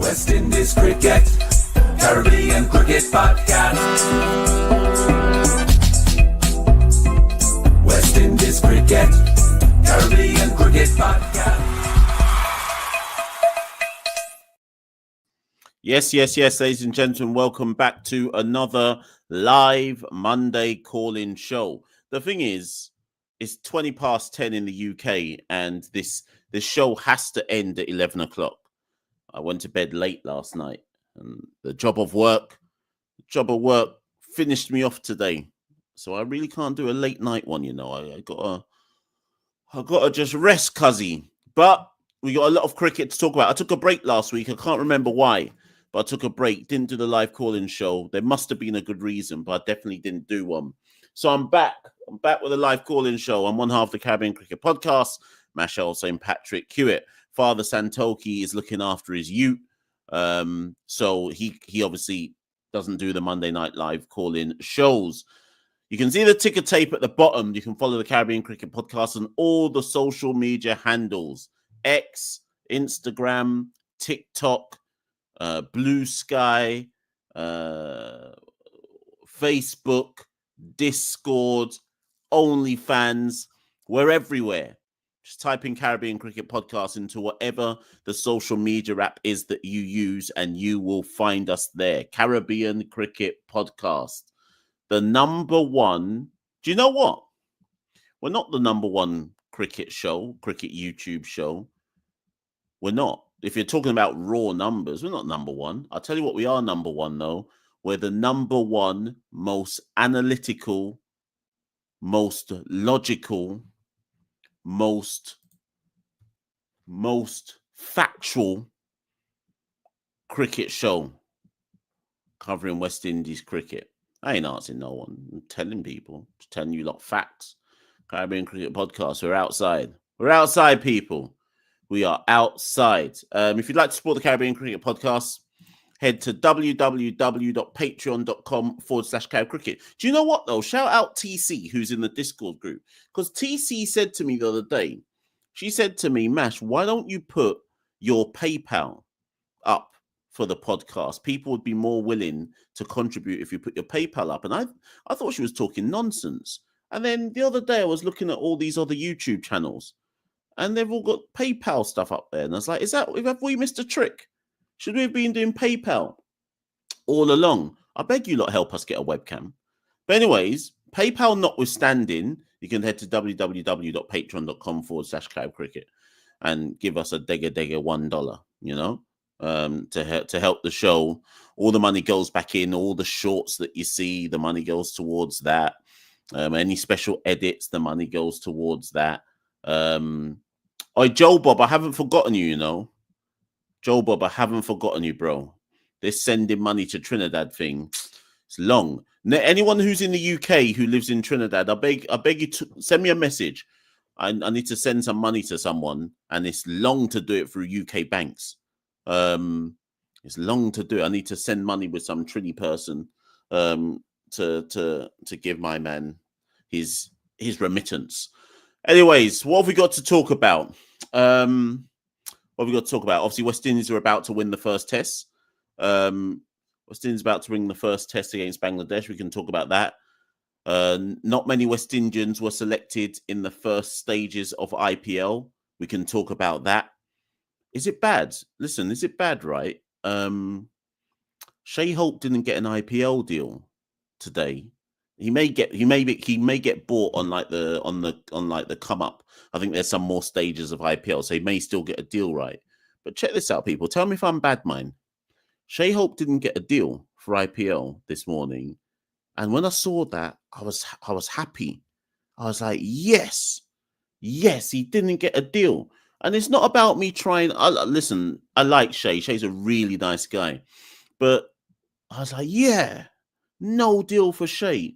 West Indies Cricket, Caribbean Cricket Podcast. West Indies Cricket, Caribbean Cricket Podcast. Yes, ladies and gentlemen, welcome back to another live Monday call-in show. The thing is, it's 20 past 10 in the UK, and this show has to end at 11 o'clock. I went to bed late last night, and the job of work finished me off today. So I really can't do a late night one, you know. I gotta just rest, cuzzy. But we got a lot of cricket to talk about. I took a break last week. I can't remember why. But I took a break, didn't do the live call-in show. There must have been a good reason, but I definitely didn't do one. So I'm back. I'm back with a live call-in show. I'm one half of the Caribbean Cricket Podcast. Machel, St. Patrick, Hewitt. Father Santoki is looking after his ute. So he obviously doesn't do the Monday night live call-in shows. You can see the ticker tape at the bottom. You can follow the Caribbean Cricket Podcast on all the social media handles. X, Instagram, TikTok, Blue Sky, Facebook, Discord, OnlyFans. We're everywhere. Just type in Caribbean Cricket Podcast into whatever the social media app is that you use, and you will find us there. Caribbean Cricket Podcast. The number one. Do you know what? We're not the number one cricket YouTube show. We're not. If you're talking about raw numbers, we're not number one. I'll tell you what we are number one, though. We're the number one most analytical, most logical, most factual cricket show covering West Indies cricket. I ain't answering no one. I'm telling people. Just telling you lot facts. Caribbean Cricket Podcast. We're outside. We're outside, people. We are outside. If you'd like to support the Caribbean Cricket Podcast, head to www.patreon.com/CaribCricket. Do you know what, though? Shout out TC, who's in the Discord group. Because TC said to me the other day, she said to me, Mash, why don't you put your PayPal up for the podcast? People would be more willing to contribute if you put your PayPal up. And I thought she was talking nonsense. And then the other day I was looking at all these other YouTube channels, and they've all got PayPal stuff up there. And I was like, have we missed a trick? Should we have been doing PayPal all along? I beg you lot, help us get a webcam. But anyways, PayPal notwithstanding, you can head to www.patreon.com/CaribCricket and give us a degga $1, you know, to help the show. All the money goes back in. All the shorts that you see, the money goes towards that. Any special edits, the money goes towards that. Joe Bob, I haven't forgotten you, you know. Joe Bob, I haven't forgotten you, bro. This sending money to Trinidad thing, it's long. Anyone who's in the UK who lives in Trinidad, I beg you to send me a message. I need to send some money to someone, and it's long to do it through UK banks. It's long to do it. I need to send money with some Trini person to give my man his remittance. Anyways, what have we got to talk about? Obviously, West Indies are about to win the first test. West Indies about to win the first test against Bangladesh. We can talk about that. Not many West Indians were selected in the first stages of IPL. We can talk about that. Is it bad? Listen, is it bad, right? Shai Hope didn't get an IPL deal today. He may get bought on the come up. I think there's some more stages of IPL, so he may still get a deal, right? But check this out, people. Tell me if I'm bad, mind. Shai Hope didn't get a deal for IPL this morning, and when I saw that, I was happy. I was like, yes, he didn't get a deal, and it's not about me trying. Listen, I like Shai. Shai's a really nice guy, but I was like, yeah, no deal for Shai.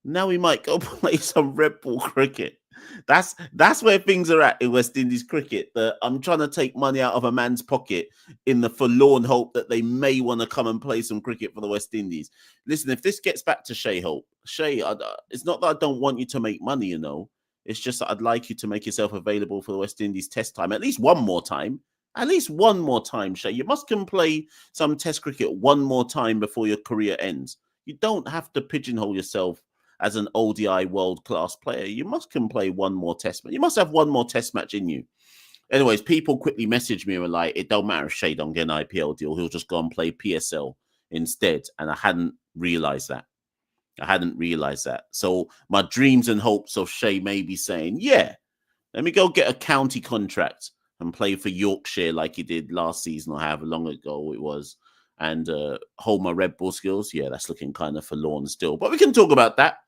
Now we might go play some red ball cricket. That's where things are at in West Indies cricket. That I'm trying to take money out of a man's pocket in the forlorn hope that they may want to come and play some cricket for the West Indies. Listen, if this gets back to Shai Hope, it's not that I don't want you to make money, you know. It's just that I'd like you to make yourself available for the West Indies test time, at least one more time. At least one more time, Shay. You must can play some Test cricket one more time before your career ends. You don't have to pigeonhole yourself as an ODI world-class player. You must can play one more Test match. You must have one more Test match in you. Anyways, people quickly messaged me and were like, it don't matter if Shay don't get an IPL deal. He'll just go and play PSL instead. And I hadn't realised that. So my dreams and hopes of Shay maybe saying, yeah, let me go get a county contract and play for Yorkshire like he did last season or however long ago it was, and hold my Red Bull skills. Yeah, that's looking kind of forlorn still. But we can talk about that.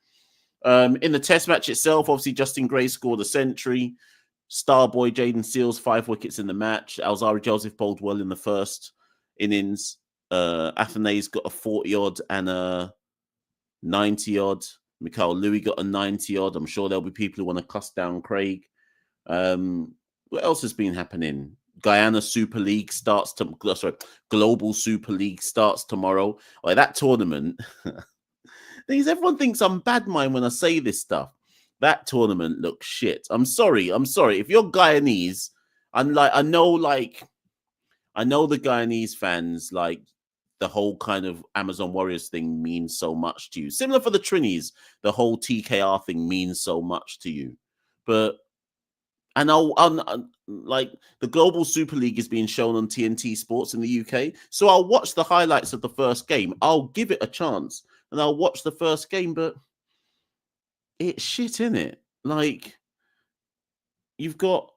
In the Test match itself, obviously Justin Gray scored a century. Star boy Jaden Seals, 5 wickets in the match. Alzari Joseph bowled well in the first innings. Athenaeus got a 40-odd and a 90-odd. Machel Louis got a 90-odd. I'm sure there'll be people who want to cuss down Craig. What else has been happening? Guyana Super League starts Global Super League starts tomorrow. Like that tournament. Everyone thinks I'm bad mind when I say this stuff. That tournament looks shit. I'm sorry. If you're Guyanese, I know the Guyanese fans, like the whole kind of Amazon Warriors thing means so much to you. Similar for the Trinis, the whole TKR thing means so much to you. But and like the Global Super League is being shown on TNT Sports in the UK. So I'll watch the highlights of the first game. I'll give it a chance and I'll watch the first game, but it's shit, innit? Like Victoria's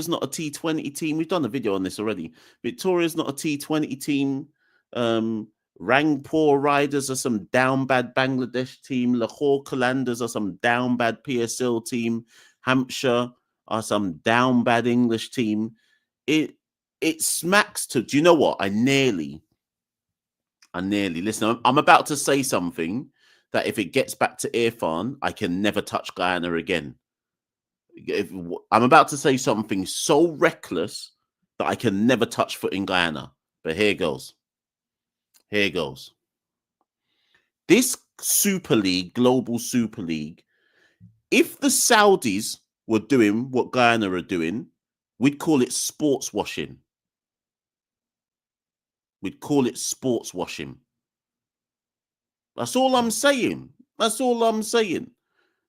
not a T20 team. We've done a video on this already. Victoria's not a T20 team. Rangpur Riders are some down bad Bangladesh team. Lahore Qalandars are some down bad PSL team. Hampshire are some down bad English team. It smacks to. Do you know what? I nearly listen. I'm about to say something that if it gets back to Irfan, I can never touch Guyana again. I'm about to say something so reckless that I can never touch foot in Guyana. But here goes. This Super League, Global Super League, if the Saudis were doing what Guyana are doing, we'd call it sports washing. That's all I'm saying.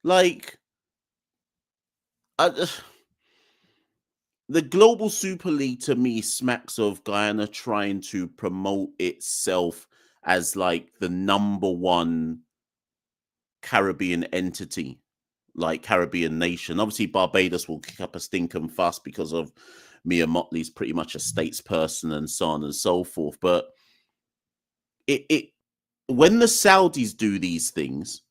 Like, the Global Super League to me smacks of Guyana trying to promote itself as like the #1 Caribbean entity, like Caribbean nation. Obviously, Barbados will kick up a stinking fuss because of Mia Motley's pretty much a statesperson and so on and so forth. But when the Saudis do these things,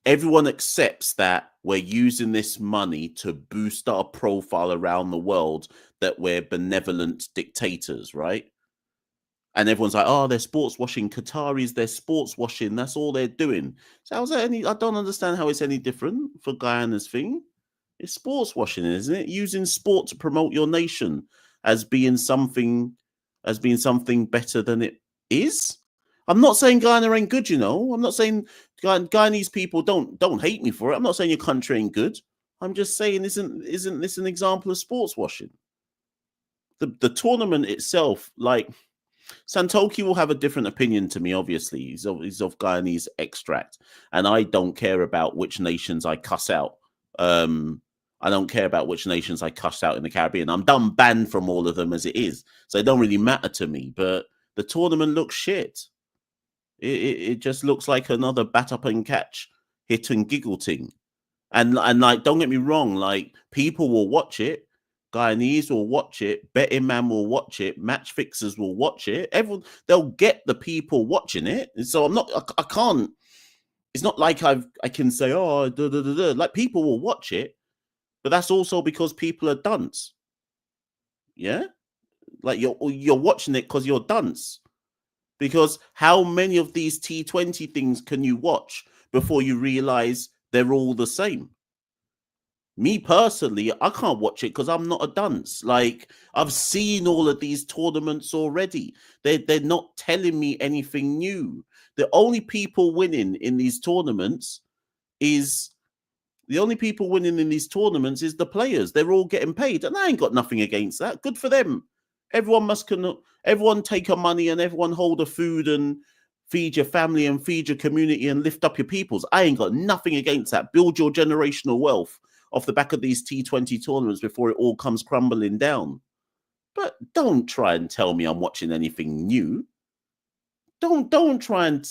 everyone accepts that we're using this money to boost our profile around the world, that we're benevolent dictators, right? And everyone's like, oh, they're sports washing. Qataris, they're sports washing. That's all they're doing. So how's that I don't understand how it's any different for Guyana's thing. It's sports washing, isn't it? Using sport to promote your nation as being something better than it is. I'm not saying Guyana ain't good, you know. I'm not saying Guyanese people don't hate me for it. I'm not saying your country ain't good. I'm just saying, isn't this an example of sports washing? The tournament itself, like Santoki will have a different opinion to me. Obviously, he's of Guyanese extract, and I don't care about which nations I cuss out. I don't care about which nations I cuss out in the Caribbean. I'm done banned from all of them as it is, so it don't really matter to me. But the tournament looks shit. It just looks like another bat up and catch, hit and giggle thing. And like, don't get me wrong, like people will watch it. Guyanese will watch it. Betting man will watch it. Match fixers will watch it. Everyone, they'll get the people watching it. And so I can't. It's not like I can say, oh, like people will watch it, but that's also because people are dunce. Yeah, like you're watching it because you're dunce. Because how many of these T20 things can you watch before you realize they're all the same? Me personally, I can't watch it because I'm not a dunce. Like, I've seen all of these tournaments already. They're not telling me anything new. The only people winning in these tournaments is The only people winning in these tournaments is the players. They're all getting paid, and I ain't got nothing against that. Good for them. Everyone take your money and everyone hold a food and feed your family and feed your community and lift up your peoples. I ain't got nothing against that. Build your generational wealth off the back of these T20 tournaments before it all comes crumbling down. But don't try and tell me I'm watching anything new. Don't try and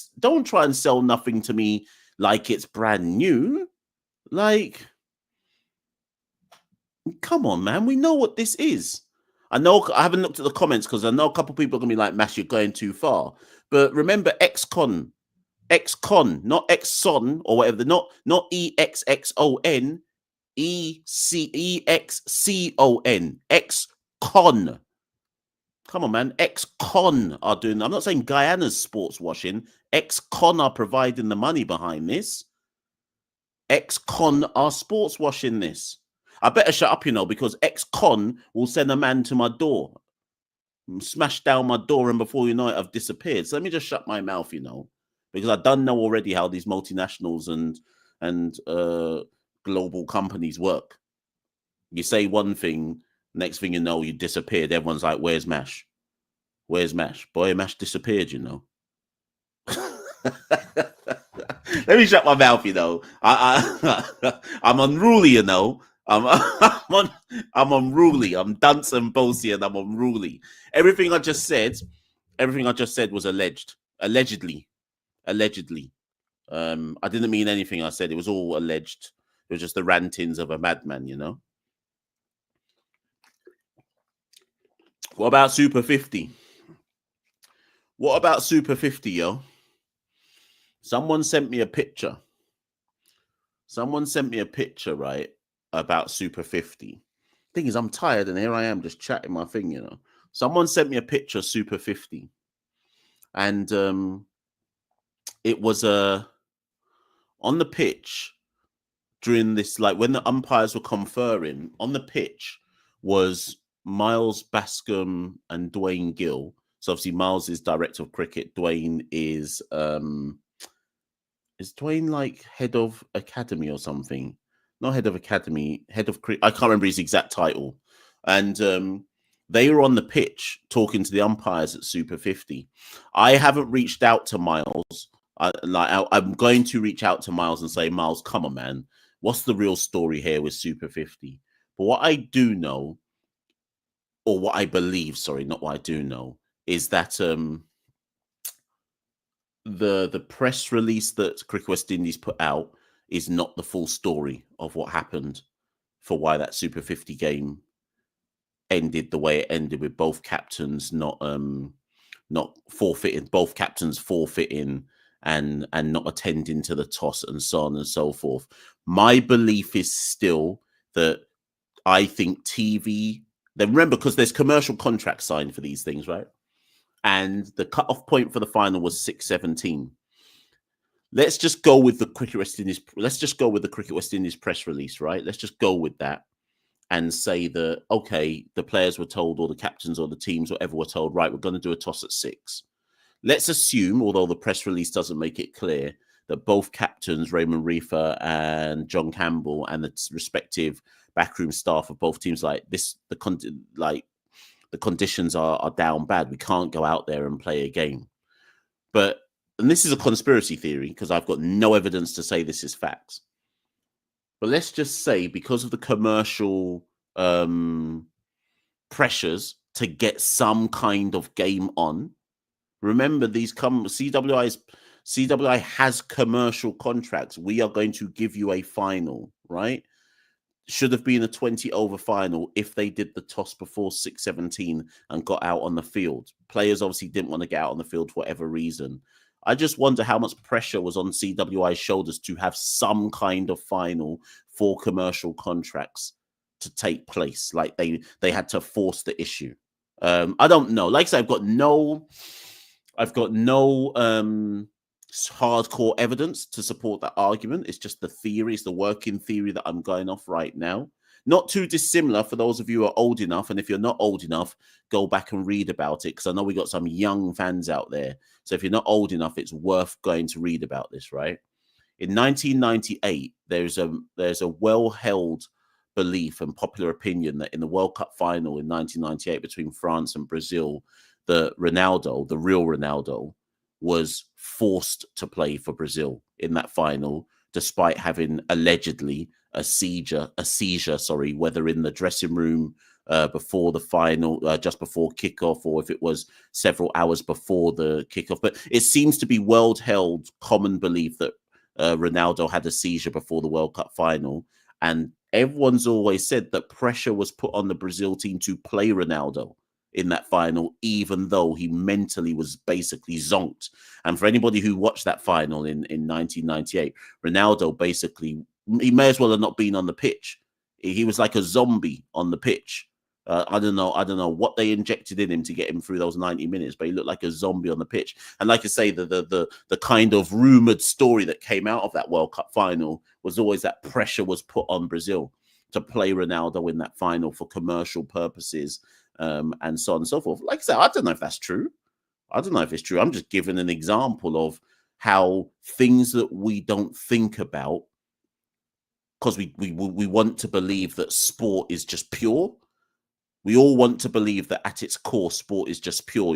sell nothing to me like it's brand new. Like, come on, man. We know what this is. I know I haven't looked at the comments because I know a couple of people are gonna be like, Mash, you're going too far. But remember, XCon, not Exxon or whatever, not EXXON, EXCON, XCon. Come on, man. XCon are doing. I'm not saying Guyana's sports washing. XCon are providing the money behind this. XCon are sports washing this. I better shut up, because XCon will send a man to my door, smash down my door, and before you know it, I've disappeared. So let me just shut my mouth, because I don't know already how these multinationals and global companies work. You say one thing, next thing you know, you disappeared. Everyone's like, "Where's Mash? Where's Mash?" Boy, Mash disappeared, Let me shut my mouth, I'm unruly, I'm unruly. I'm dunce and bossy, and I'm unruly. Everything I just said was allegedly. I didn't mean anything I said. It was all alleged. It was just the rantings of a madman, What about Super 50? What about Super 50, yo? Someone sent me a picture. Right, about Super 50. Thing is, I'm tired, and here I am just chatting my thing, Someone sent me a picture of Super 50. And it was on the pitch during this, like when the umpires were conferring, on the pitch was Miles Bascombe and Dwayne Gill. So obviously Miles is director of cricket. Dwayne is Dwayne like head of academy or something? Not head of academy, head of cricket. I can't remember his exact title. And they were on the pitch talking to the umpires at Super 50. I haven't reached out to Miles. I'm going to reach out to Miles and say, Miles, come on, man. What's the real story here with Super 50? But what I do know, or what I believe, sorry, not what I do know, is that the press release that Cricket West Indies put out is not the full story of what happened for why that Super 50 game ended the way it ended, with both captains not forfeiting, both captains forfeiting and not attending to the toss and so on and so forth. My belief is still that I think TV, then remember, because there's commercial contracts signed for these things, right? And the cutoff point for the final was 6:17. Let's just go with the Cricket West Indies. Let's just go with the Cricket West Indies press release, right? Let's just go with that and say that, okay, the players were told, or the captains or the teams, whatever, were told, right, we're going to do a toss at 6. Let's assume, although the press release doesn't make it clear, that both captains, Raymond Reefer and John Campbell, and the respective backroom staff of both teams, like this, the conditions are down bad. We can't go out there and play a game. And this is a conspiracy theory because I've got no evidence to say this is facts. But let's just say, because of the commercial pressures to get some kind of game on, remember, CWI has commercial contracts. We are going to give you a final, right? Should have been a 20-over final if they did the toss before 6:17 and got out on the field. Players obviously didn't want to get out on the field for whatever reason. I just wonder how much pressure was on CWI's shoulders to have some kind of final for commercial contracts to take place. Like they had to force the issue. I don't know. Like I said, I've got no hardcore evidence to support that argument. It's just the theory. It's the working theory that I'm going off right now. Not too dissimilar for those of you who are old enough. And if you're not old enough, go back and read about it, because I know we got some young fans out there. So if you're not old enough, it's worth going to read about this, right? In 1998, there's a well-held belief and popular opinion that in the World Cup final in 1998 between France and Brazil, the real Ronaldo, was forced to play for Brazil in that final, despite having allegedly a seizure, whether in the dressing room before the final, just before kickoff, or if it was several hours before the kickoff. But it seems to be world-held common belief that Ronaldo had a seizure before the World Cup final. And everyone's always said that pressure was put on the Brazil team to play Ronaldo in that final, even though he mentally was basically zonked. And for anybody who watched that final in 1998, Ronaldo basically, he may as well have not been on the pitch. He was like a zombie on the pitch. I don't know what they injected in him to get him through those 90 minutes, but he looked like a zombie on the pitch. And like I say, the kind of rumored story that came out of that World Cup final was always that pressure was put on Brazil to play Ronaldo in that final for commercial purposes, and so on and so forth. Like I said, I don't know if that's true. I don't know if it's true. I'm just giving an example of how things that we don't think about, because we want to believe that sport is just pure. We all want to believe that at its core, sport is just pure,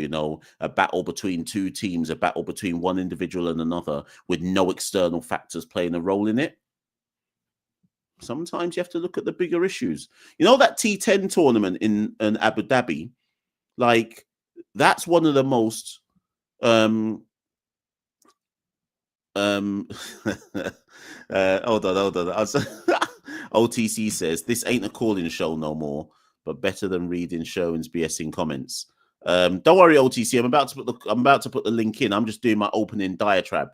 a battle between two teams, a battle between one individual and another with no external factors playing a role in it. Sometimes you have to look at the bigger issues. That T10 tournament in Abu Dhabi, like, that's one of the most hold on. OTC says this ain't a calling show no more, but better than reading show and BSing comments. Don't worry, OTC. I'm about to put the link in. I'm just doing my opening diatribe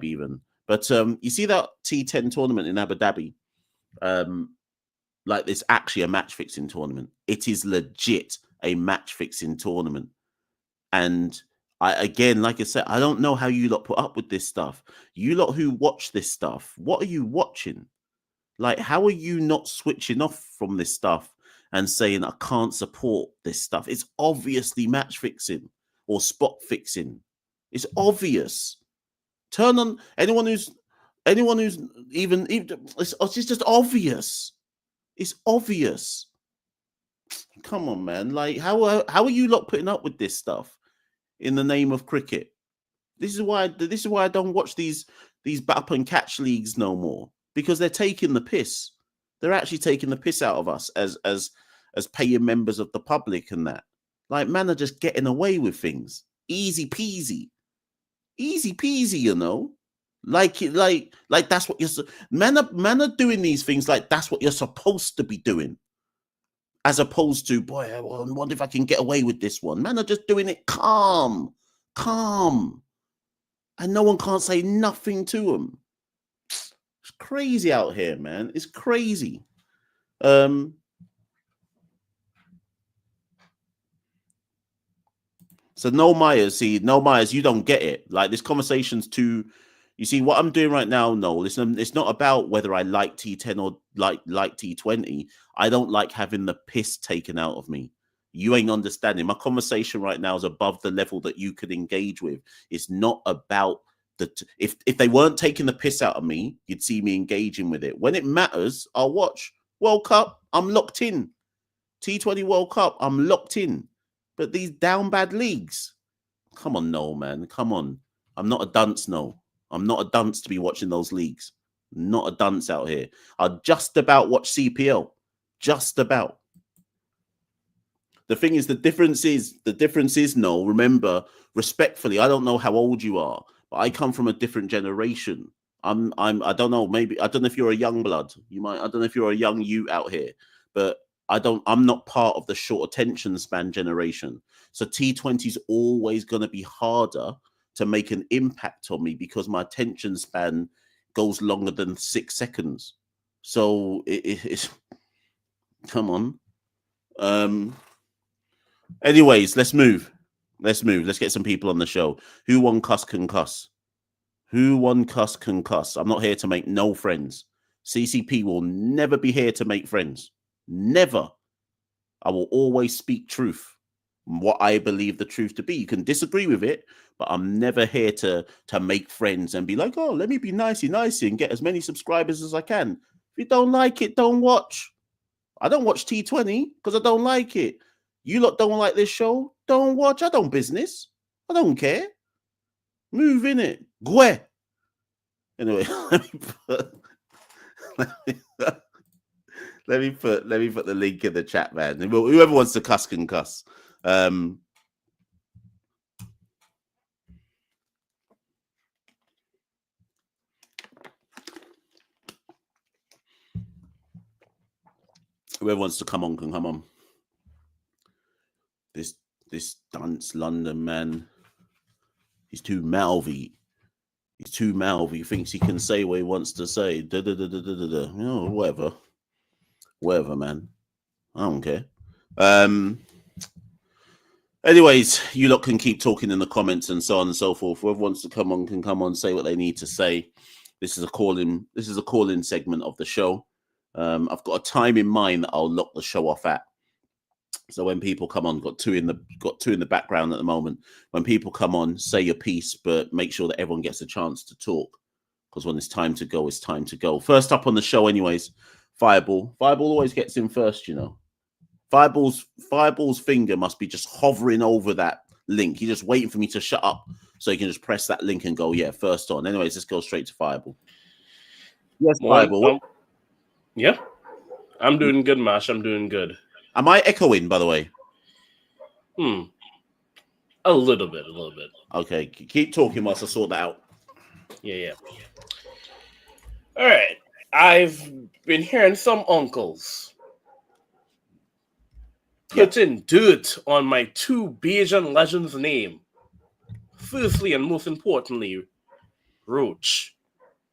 even. But you see that T10 tournament in Abu Dhabi? Like, it's actually a match fixing tournament. It is legit a match fixing tournament. And again, like I said, I don't know how you lot put up with this stuff. You lot who watch this stuff, what are you watching? Like, how are you not switching off from this stuff and saying, I can't support this stuff? It's obviously match fixing or spot fixing. It's obvious. Turn on anyone who's even it's just obvious. It's obvious. Come on, man. Like, how are you lot putting up with this stuff in the name of cricket? This is why I don't watch these bat and catch leagues no more, because they're taking the piss. They're actually taking the piss out of us as paying members of the public and that. Like, man are just getting away with things. Easy peasy. Like that's what you're. Men are doing these things like that's what you're supposed to be doing, as opposed to, boy, I wonder if I can get away with this one. Men are just doing it calm, and no one can't say nothing to them. It's crazy out here, man. It's crazy. So no Myers, you don't get it. Like, this conversation's too. You see what I'm doing right now? No, listen, it's not about whether I like T10 or like T20. I don't like having the piss taken out of me. You ain't understanding. My conversation right now is above the level that you could engage with. It's not about if they weren't taking the piss out of me, you'd see me engaging with it. When it matters, I'll watch. World Cup, I'm locked in. T20 World Cup, I'm locked in. But these down bad leagues, come on, no, man. Come on. I'm not a dunce, no. I'm not a dunce to be watching those leagues. Not a dunce out here. I'll just about watch CPL. Just about. The thing is, the difference is, no, remember, respectfully, I don't know how old you are, but I come from a different generation. I don't know, maybe, I don't know if you're a young blood. I don't know if you're a young you out here, but I'm not part of the short attention span generation. So T20 is always going to be harder to make an impact on me because my attention span goes longer than 6 seconds. So it's come on. Anyways, let's move. Let's get some people on the show. Who won cuss can cuss? Who won cuss can cuss? I'm not here to make no friends. CCP will never be here to make friends. Never. I will always speak truth. what I believe the truth to be. You can disagree with it, but I'm never here to make friends and be like, oh, let me be nicey and get as many subscribers as I can. If you don't like it, don't watch. I don't watch T20 because I don't like it. You lot don't like this show, don't watch. I don't business. I don't care. Move in it. Gwe. Anyway, let me put the link in the chat, man. Whoever wants to cuss can cuss. Whoever wants to come on can come on. This dunce London man, he's too mouthy. He's too mouthy. He thinks he can say what he wants to say. You know, whatever, man. I don't care. Anyways, you lot can keep talking in the comments and so on and so forth. Whoever wants to come on can come on, say what they need to say. This is a call-in segment of the show. I've got a time in mind that I'll lock the show off at. So when people come on, got two in the background at the moment. When people come on, say your piece, but make sure that everyone gets a chance to talk. Because when it's time to go, it's time to go. First up on the show, anyways, Fireball. Fireball always gets in first, you know. Fireball's finger must be just hovering over that link. He's just waiting for me to shut up so he can just press that link and go, yeah, first on. Anyways, let's go straight to Fireball. Yes, Fireball. Yeah, I'm doing good, Mash. I'm doing good. Am I echoing, by the way? A little bit. Okay, keep talking whilst I sort that out. Yeah. All right. I've been hearing some uncles putting dirt on my two Bajan legends' name. Firstly, and most importantly, Roach.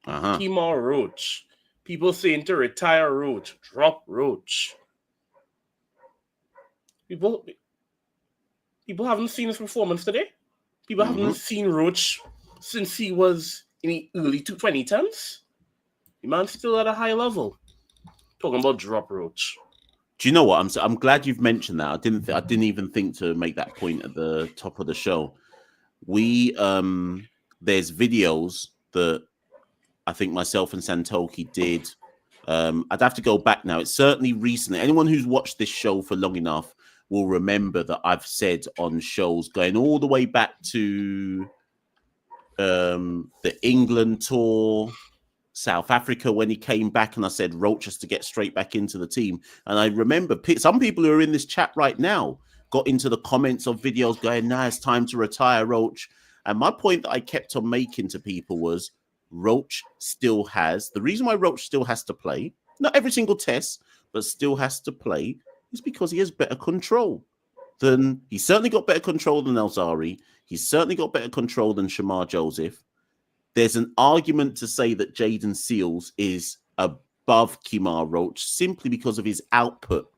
Kemar Roach. People saying to retire Roach, drop Roach. People haven't seen his performance today. People haven't seen Roach since he was in the early 2010s. The man's still at a high level. Talking about drop Roach. Do you know what? I'm glad you've mentioned that. I didn't even think to make that point at the top of the show. There's videos that I think myself and Santoki did. I'd have to go back now. It's certainly recently. Anyone who's watched this show for long enough will remember that I've said on shows going all the way back to the England tour, South Africa when he came back, and I said Roach has to get straight back into the team. And I remember some people who are in this chat right now got into the comments of videos going, nah, it's time to retire Roach. And my point that I kept on making to people was Roach still has, the reason why Roach still has to play, not every single test, but still has to play, is because he has better control than, he's certainly got better control than Alzari. He's certainly got better control than Shamar Joseph. There's an argument to say that Jaden Seals is above Kemar Roach simply because of his output.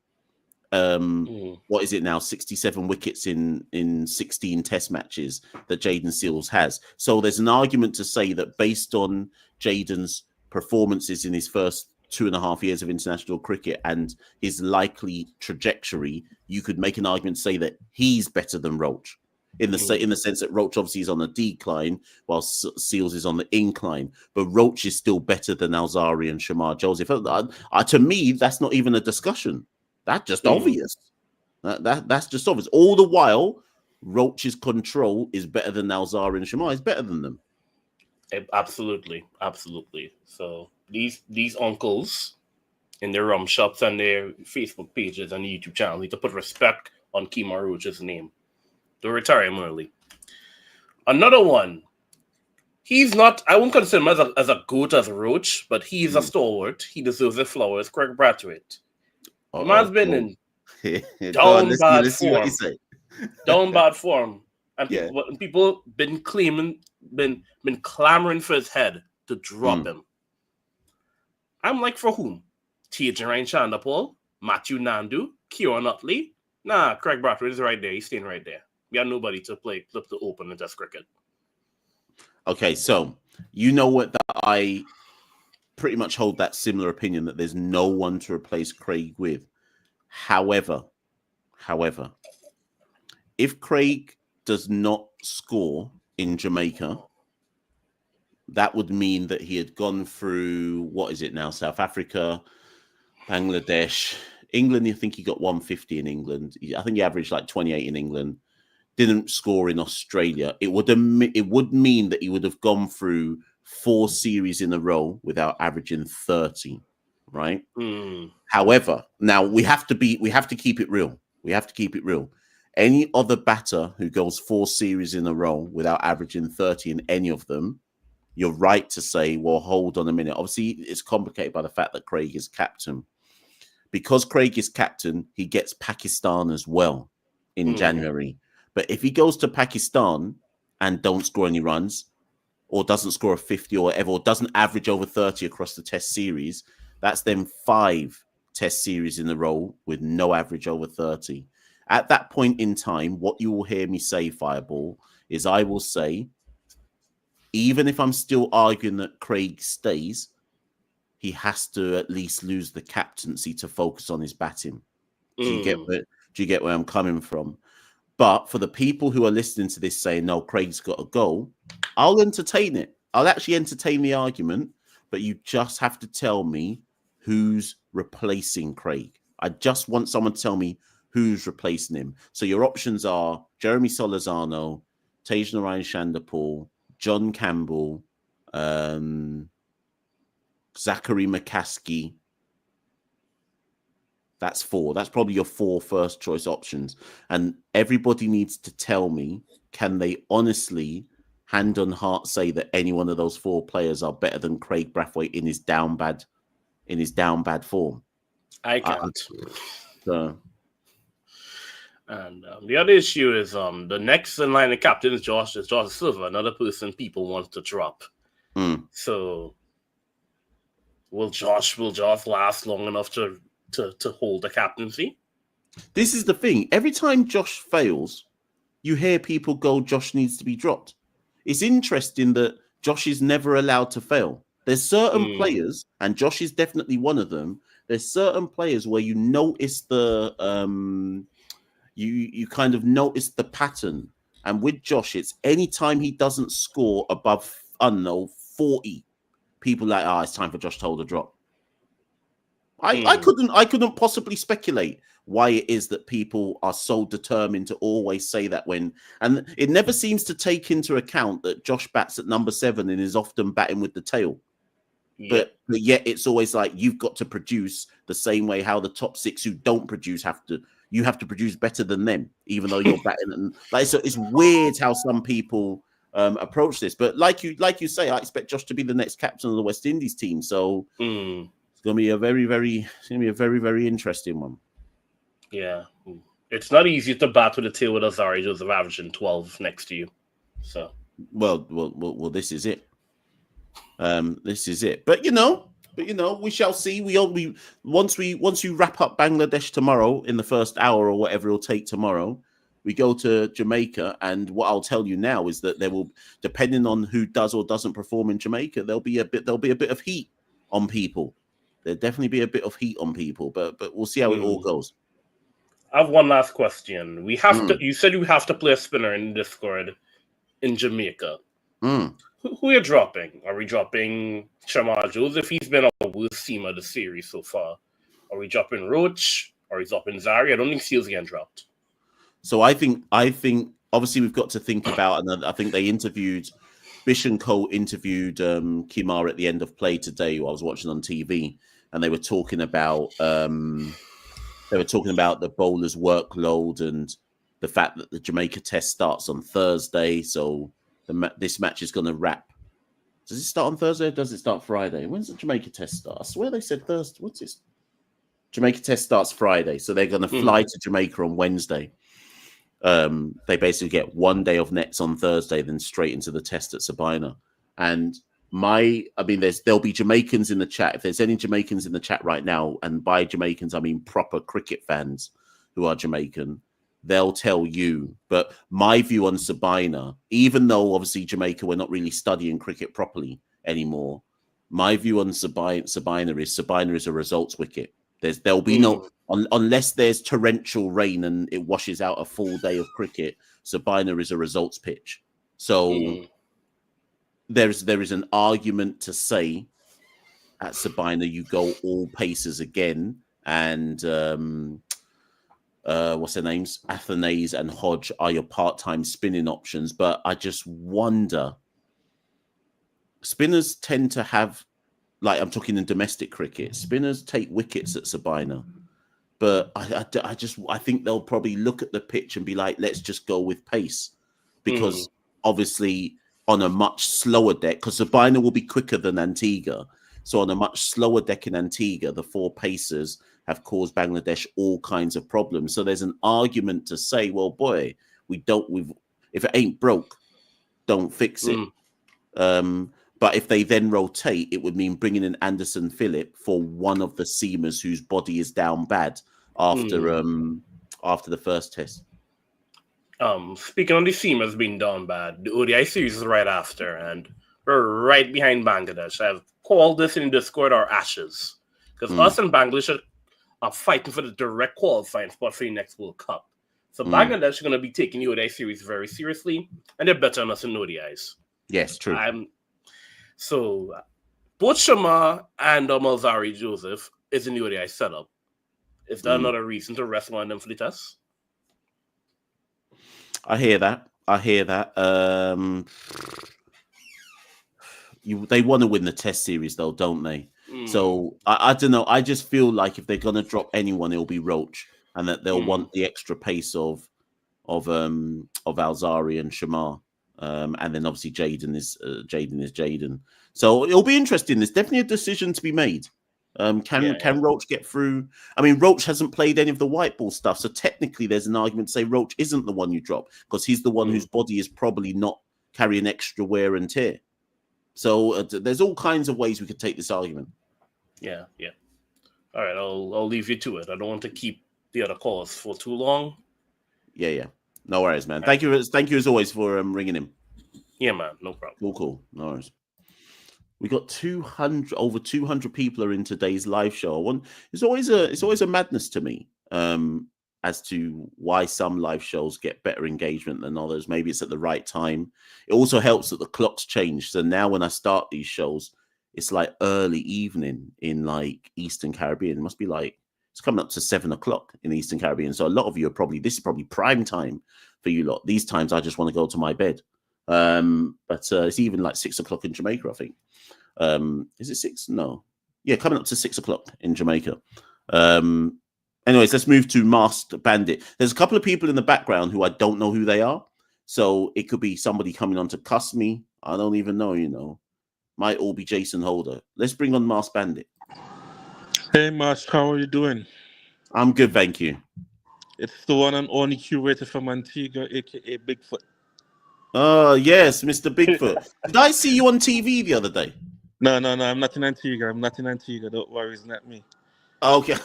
What is it now? 67 wickets in 16 test matches that Jaden Seals has. So there's an argument to say that based on Jaden's performances in his first 2.5 years of international cricket and his likely trajectory, you could make an argument to say that he's better than Roach. In the sense that Roach obviously is on a decline, while Seals is on the incline. But Roach is still better than Alzari and Shamar Joseph. To me, that's not even a discussion. That's just obvious. That's just obvious. All the while, Roach's control is better than Alzari and Shamar. Is better than them. Absolutely. So these uncles in their rum shops and their Facebook pages and YouTube channels need to put respect on Kemar Roach's name. To retire him early. Another one. He's not, I won't consider him as a goat as Roach, but he's a stalwart. He deserves the flowers. Craig Brathwaite. The man's been in down bad form. Down bad form. And people been claiming, been clamoring for his head to drop him. I'm like, for whom? Tajan Chandapal, Matthew Nandu, Kieran Utley. Nah, Craig Brathwaite is right there. He's staying right there. We have nobody to play flip to open in Test cricket. Okay, so you know what, that I pretty much hold that similar opinion that there's no one to replace Craig with. However, if Craig does not score in Jamaica, that would mean that he had gone through, what is it now? South Africa, Bangladesh, England. I think he got 150 in England. I think he averaged like 28 in England. Didn't score in Australia. It would mean that he would have gone through 4 series in a row without averaging 30, right? However, now we have to keep it real. We have to keep it real. Any other batter who goes 4 series in a row without averaging 30 in any of them, you're right to say, well, hold on a minute. Obviously, it's complicated by the fact that Craig is captain. Because Craig is captain, he gets Pakistan as well in January. But if he goes to Pakistan and don't score any runs, or doesn't score a 50 or whatever, or doesn't average over 30 across the test series, that's then 5 test series in a row with no average over 30. At that point in time, what you will hear me say, Fireball, is I will say, even if I'm still arguing that Craig stays, he has to at least lose the captaincy to focus on his batting. Do you get where I'm coming from? But for the people who are listening to this saying, no, Craig's got to go, I'll entertain it. I'll actually entertain the argument, but you just have to tell me who's replacing Craig. I just want someone to tell me who's replacing him. So your options are Jeremy Solizano, Tagenarine Chanderpaul, John Campbell, Zachary McCaskey. That's 4. That's probably your 4 first choice options. And everybody needs to tell me, can they honestly, hand on heart, say that any one of those 4 players are better than Craig Brathwaite in his down bad form? I can't. And the other issue is the next in line of captain is Josh Silva, another person people want to drop. So will Josh last long enough to hold the captaincy? This is the thing. Every time Josh fails, you hear people go, Josh needs to be dropped. It's interesting that Josh is never allowed to fail. There's certain players, and Josh is definitely one of them. There's certain players where you notice the you kind of notice the pattern. And with Josh, it's anytime he doesn't score above, I don't know, 40, people are like, it's time for Josh to hold a drop. I couldn't possibly speculate why it is that people are so determined to always say that and it never seems to take into account that Josh bats at number 7 and is often batting with the tail. But yet it's always like you've got to produce the same way how the top 6 who don't produce have to produce better than them, even though you're batting. And so it's weird how some people approach this. But like you say, I expect Josh to be the next captain of the West Indies team. So it's going to be a very, very interesting one. Yeah, it's not easy to bat with a tail with Azari Joseph averaging 12 next to you. So well, this is it. This is it. But we shall see. Once we wrap up Bangladesh tomorrow in the first hour or whatever it'll take tomorrow, we go to Jamaica. And what I'll tell you now is that there will, depending on who does or doesn't perform in Jamaica, there'll be a bit of heat on people. There'll definitely be a bit of heat on people, but we'll see how it all goes. I have one last question. We have to. You said you have to play a spinner in Discord in Jamaica. Who are you dropping? Are we dropping Shamal Joseph? He's been a worst team of the series so far. Are we dropping Roach? Are we dropping Zari? I don't think Seals getting dropped. So I think obviously we've got to think about, and I think they interviewed Bish and Co interviewed Kimar at the end of play today, who I was watching on TV, and they were talking about the bowler's workload and the fact that the Jamaica test starts on Thursday. So this match is going to wrap. Does it start on Thursday or does it start Friday? When's the Jamaica test start? I swear they said Thursday. What's this? Jamaica test starts Friday. So they're going to fly to Jamaica on Wednesday. They basically get 1 day of nets on Thursday, then straight into the test at Sabina. And there'll be Jamaicans in the chat. If there's any Jamaicans in the chat right now, and by Jamaicans, I mean proper cricket fans who are Jamaican, they'll tell you. But my view on Sabina, even though obviously Jamaica, we're not really studying cricket properly anymore, my view on Sabina is a results wicket. There'll be unless there's torrential rain and it washes out a full day of cricket, Sabina is a results pitch. So there is an argument to say at Sabina you go all paces again, and what's their names? Athanase and Hodge are your part-time spinning options. But I just wonder, spinners tend to have, like, I'm talking in domestic cricket, spinners take wickets at Sabina. But I think they'll probably look at the pitch and be like, let's just go with pace. Because obviously on a much slower deck, because Sabina will be quicker than Antigua. So on a much slower deck in Antigua, the 4 pacers have caused Bangladesh all kinds of problems. So there's an argument to say, well, boy, if it ain't broke, don't fix it. But if they then rotate, it would mean bringing in Anderson Phillip for one of the seamers whose body is down bad after the first test. Speaking on the seamers being down bad, the ODI series is right after, and we're right behind Bangladesh. I've called this in Discord our ashes, because us and Bangladesh are fighting for the direct qualifying spot for the next World Cup. So Bangladesh are going to be taking the ODI series very seriously, and they're better than us in ODIs. Yes, true. So both Sharma and Malzari Joseph is in the ODI setup. Is that another reason to rest one of them for the test? I hear that. They want to win the test series, though, don't they? So I don't know. I just feel like if they're going to drop anyone, it'll be Roach, and that they'll want the extra pace of Alzari and Shamar. And then obviously Jaden is Jaden. So it'll be interesting. There's definitely a decision to be made. Can Roach get through? I mean, Roach hasn't played any of the white ball stuff, so technically there's an argument to say Roach isn't the one you drop, because he's the one whose body is probably not carrying extra wear and tear. So there's all kinds of ways we could take this argument. Yeah. All right, I'll leave you to it. I don't want to keep the other calls for too long. Yeah. No worries, man. Thank you as always for ringing him. Yeah, man. No problem. Cool. No worries. We got over 200 people are in today's live show. It's always a madness to me as to why some live shows get better engagement than others. Maybe it's at the right time. It also helps that the clocks change. So now when I start these shows, it's like early evening in like Eastern Caribbean. It must be like it's coming up to 7 o'clock in the Eastern Caribbean. So a lot of you this is probably prime time for you lot. These times I just want to go to my bed. But it's even like 6 o'clock in Jamaica, I think. Is it 6? No. Yeah, coming up to 6 o'clock in Jamaica. Anyways, let's move to Masked Bandit. There's a couple of people in the background who I don't know who they are. So it could be somebody coming on to cuss me. I don't even know, Might all be Jason Holder. Let's bring on Masked Bandit. Hey, Mash, how are you doing? I'm good, thank you. It's the one and only curator from Antigua, a.k.a. Bigfoot. Oh, yes, Mr. Bigfoot. Did I see you on TV the other day? No, I'm not in Antigua. Don't worry, it's not me. Okay.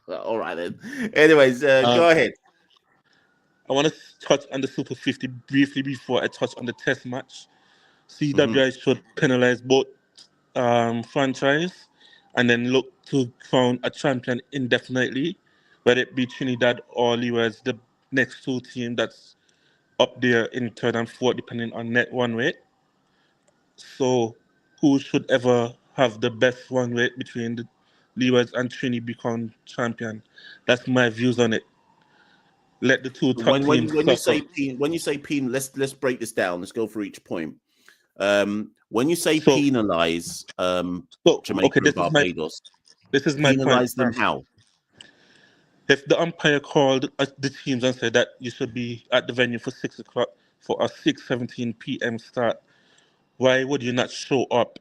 All right, then. Anyways, go ahead. I want to touch on the Super 50 briefly before I touch on the test match. CWI should penalize both franchise and then look to crown a champion indefinitely, whether it be Trinidad or Leeward, the next 2 teams that's up there in third and fourth, depending on net run rate. So who should ever have the best run rate between the Leeward and Trini become champion? That's my views on it. Let the 2 top teams when you say penal, let's break this down. Let's go for each point. When you say penalize Jamaica and Barbados, this is my penalize point. Them how? If the umpire called the teams and said that you should be at the venue for 6 o'clock for a 6:17 p.m. start, why would you not show up?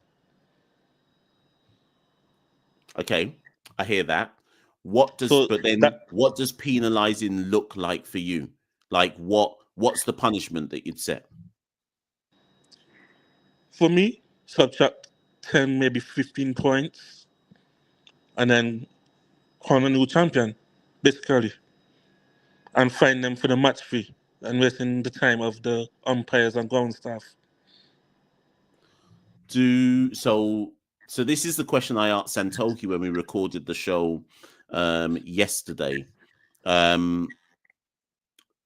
Okay, I hear that. What does penalizing look like for you? Like what's the punishment that you'd set? For me, subtract 10, maybe 15 points, and then crown a new champion, basically, and fine them for the match fee and wasting the time of the umpires and ground staff. So this is the question I asked Santoki when we recorded the show yesterday.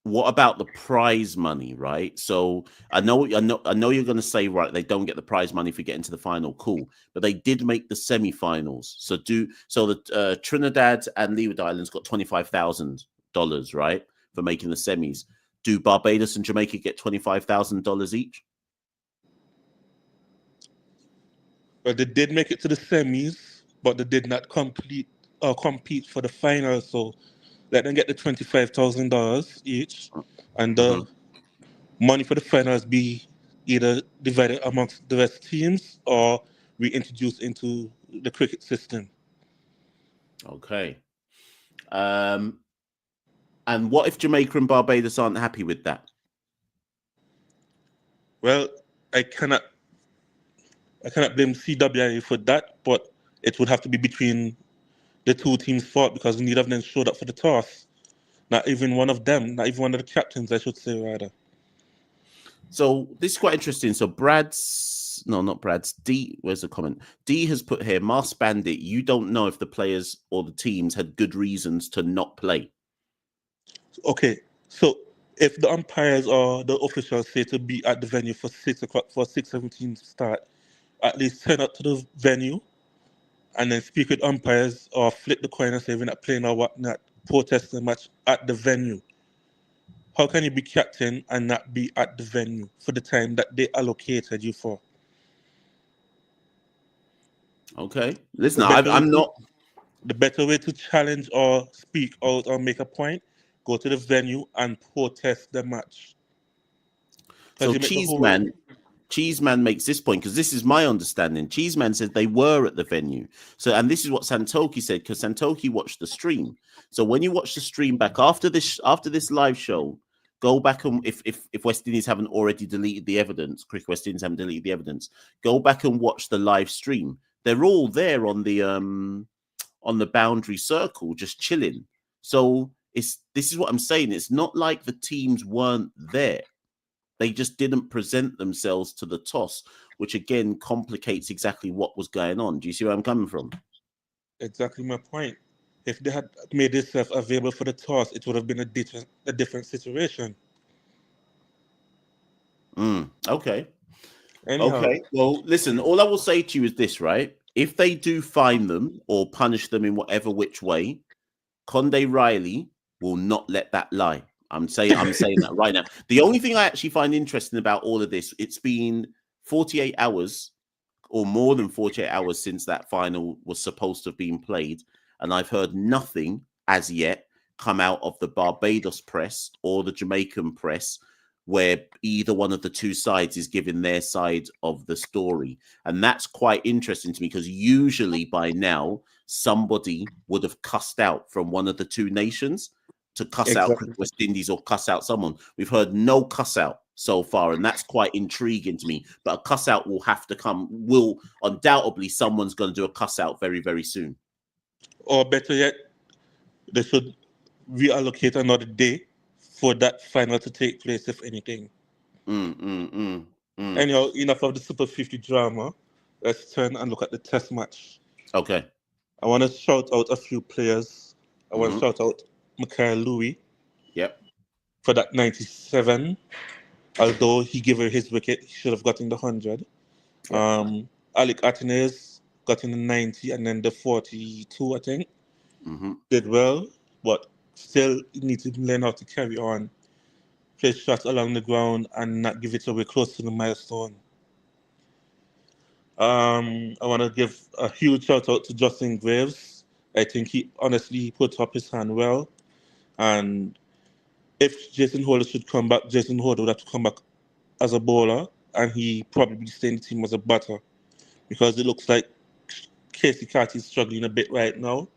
What about the prize money, right? So I know you're going to say, right, they don't get the prize money for getting to the final, cool, but they did make the semi-finals. So the Trinidad and Leeward Islands got $25,000, right, for making the semis. Do Barbados and Jamaica get $25,000 each? But they did make it to the semis, but they did not compete for the final. So let them get the $25,000 each, and the money for the finals be either divided amongst the rest teams or reintroduced into the cricket system. Okay. And what if Jamaica and Barbados aren't happy with that? Well, I cannot blame CWI for that, but it would have to be between the two teams' fault because neither of them showed up for the toss. Not even one of them, not even one of the captains, I should say, rather. So this is quite interesting. So D, where's the comment? D has put here, Masked Bandit, you don't know if the players or the teams had good reasons to not play. Okay, so if the umpires or the officials say to be at the venue for 6 o'clock for 6:17 start, at least turn up to the venue and then speak with umpires or flip the coin and say we're not playing or whatnot, protest the match at the venue. How can you be captain and not be at the venue for the time that they allocated you for? Okay. Listen, I'm not... The better way to challenge or speak out or make a point, go to the venue and protest the match. So Cheeseman makes this point because this is my understanding. Cheeseman said they were at the venue. So, and this is what Santoki said because Santoki watched the stream. So when you watch the stream back after this live show, go back and if West Indies haven't already deleted the evidence, Cricket West Indies haven't deleted the evidence, go back and watch the live stream. They're all there on the boundary circle, just chilling. So this is what I'm saying. It's not like the teams weren't there. They just didn't present themselves to the toss, which again complicates exactly what was going on. Do you see where I'm coming from? Exactly my point. If they had made themselves available for the toss, it would have been a different situation. Okay. Anyhow. Okay. Well, listen, all I will say to you is this, right? If they do fine them or punish them in whatever which way, Conde Riley will not let that lie. I'm saying that right now. The only thing I actually find interesting about all of this, it's been 48 hours or more than 48 hours since that final was supposed to have been played. And I've heard nothing as yet come out of the Barbados press or the Jamaican press where either one of the two sides is giving their side of the story. And that's quite interesting to me because usually by now, somebody would have cussed out from one of the two nations to cuss out West Indies or cuss out someone. We've heard no cuss out so far, and that's quite intriguing to me. But a cuss out will have to come. Will undoubtedly someone's going to do a cuss out very, very soon. Or better yet, they should reallocate another day for that final to take place, if anything. Anyhow, enough of the Super 50 drama. Let's turn and look at the test match. Okay. I want to shout out a few players. I want to shout out Machel Louis. Yep. For that 97. Although he gave her his wicket, he should have gotten the 100. Yep. Alec Atenes got in the 90 and then the 42, I think. Did well, but still need to learn how to carry on. Play shots along the ground and not give it away close to the milestone. I want to give a huge shout out to Justin Graves. I think he honestly put up his hand well. And if Jason Holder should come back, Jason Holder would have to come back as a bowler, and he probably stay in the team as a batter because it looks like Casey Carty is struggling a bit right now.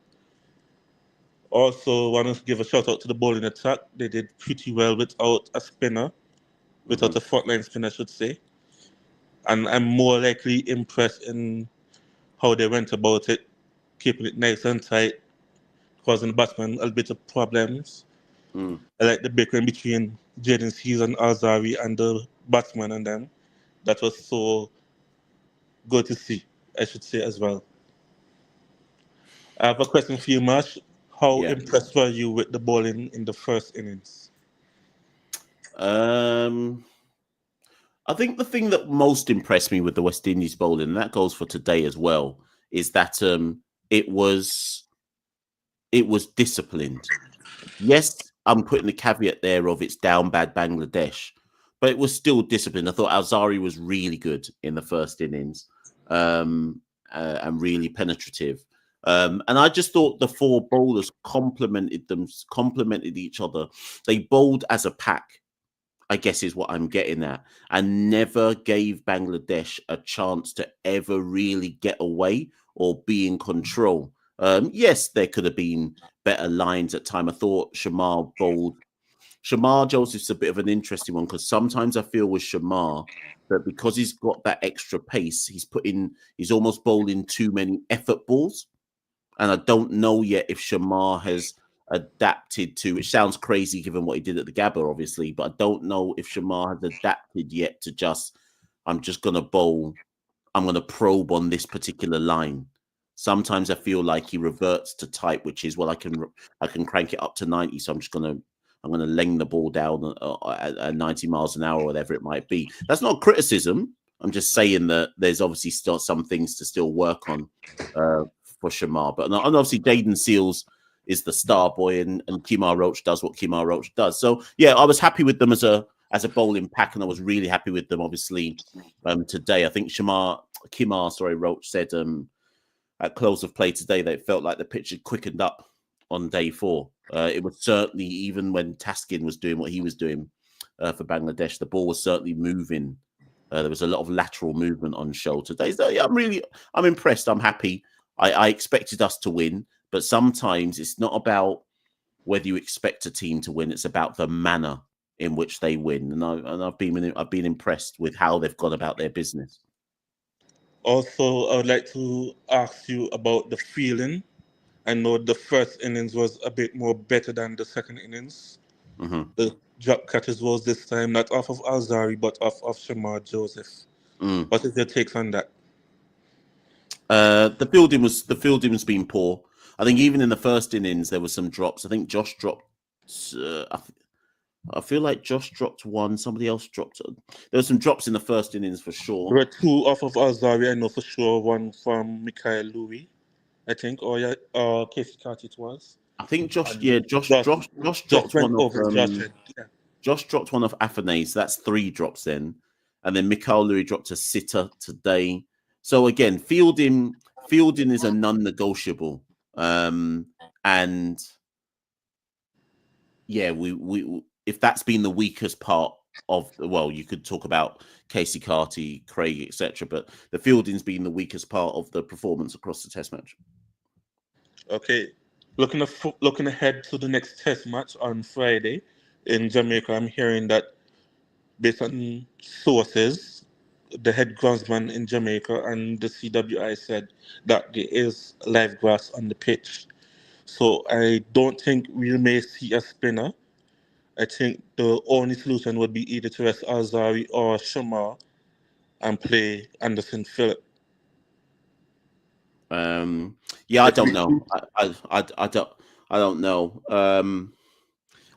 Also, want to give a shout out to the bowling attack. They did pretty well without a spinner, without a frontline spinner, I should say. And I'm more likely impressed in how they went about it, keeping it nice and tight, causing the batsman a bit of problems. I like the bickering between Jaden Seals and Alzari and the batsman and them. That was so good to see, I should say as well. I have a question for you, Mash. How Yeah. impressed were you with the bowling in the first innings? I think the thing that most impressed me with the West Indies bowling, and that goes for today as well, is that it was disciplined. Yes, I'm putting the caveat there of it's down bad Bangladesh, but it was still disciplined. I thought Alzari was really good in the first innings, and really penetrative. And I just thought the four bowlers complemented each other. They bowled as a pack, I guess is what I'm getting at, and never gave Bangladesh a chance to ever really get away or be in control. Yes, there could have been better lines at time. I thought Shamar Joseph's a bit of an interesting one because sometimes I feel with Shamar that because he's got that extra pace, he's almost bowling too many effort balls. And I don't know yet if Shamar has adapted to, which sounds crazy given what he did at the Gabba, obviously, but I don't know if Shamar has adapted yet to I'm just going to bowl, I'm going to probe on this particular line. Sometimes I feel like he reverts to type, which is, well, I can crank it up to 90, so I'm going to leng the ball down at 90 miles an hour, or whatever it might be. That's not criticism. I'm just saying that there's obviously still some things to still work on for Shamar. But and obviously Jaden Seals is the star boy, and Kemar Roach does what Kemar Roach does. So yeah, I was happy with them as a bowling pack, and I was really happy with them obviously today. I think Kemar Roach said at close of play today that it felt like the pitch had quickened up on day 4. It was certainly, even when Taskin was doing what he was doing for Bangladesh, the ball was certainly moving. There was a lot of lateral movement on show today. So yeah, I'm impressed. I'm happy. I expected us to win, but sometimes it's not about whether you expect a team to win. It's about the manner in which they win. And I've been impressed with how they've gone about their business. Also, I would like to ask you about the feeling. I know the first innings was a bit more better than the second innings. Mm-hmm. The drop catches was this time not off of Alzari, but off of Shamar Joseph. What is your takes on that? The fielding was being poor. I think even in the first innings there were some drops. I think Josh dropped. I feel like Josh dropped one. Somebody else dropped. There were some drops in the first innings for sure. There were 2 off of Alzari, I know for sure. One from Machel Louis, I think, or Casey Cart it was. I think Josh dropped one of Josh dropped one of Afanase. That's 3 drops then, and then Mikael Louis dropped a sitter today. So again, fielding is a non-negotiable, and yeah, we if that's been the weakest part of, well, you could talk about Casey Carty, Craig, etc., but the fielding's been the weakest part of the performance across the Test match. Okay, looking ahead to the next Test match on Friday in Jamaica, I'm hearing that based on sources, the head groundsman in Jamaica and the CWI said that there is live grass on the pitch. So I don't think we may see a spinner. I think the only solution would be either to rest Alzari or Shamar and play Anderson Phillip. Yeah, I don't know. I don't know.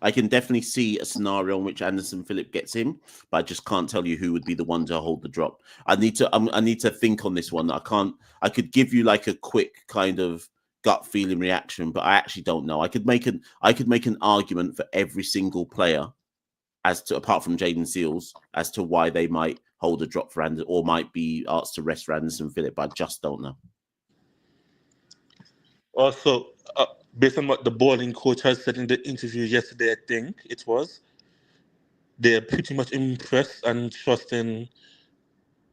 I can definitely see a scenario in which Anderson Phillip gets him, but I just can't tell you who would be the one to hold the drop. I need to think on this one. I could give you like a quick kind of gut feeling reaction, but I actually don't know. I could make an argument for every single player, as to, apart from Jaden Seals, as to why they might hold a drop for Anderson or might be asked to rest for Anderson Phillip, but I just don't know. Also, based on what the bowling coach has said in the interview yesterday, I think it was, they're pretty much impressed and trusting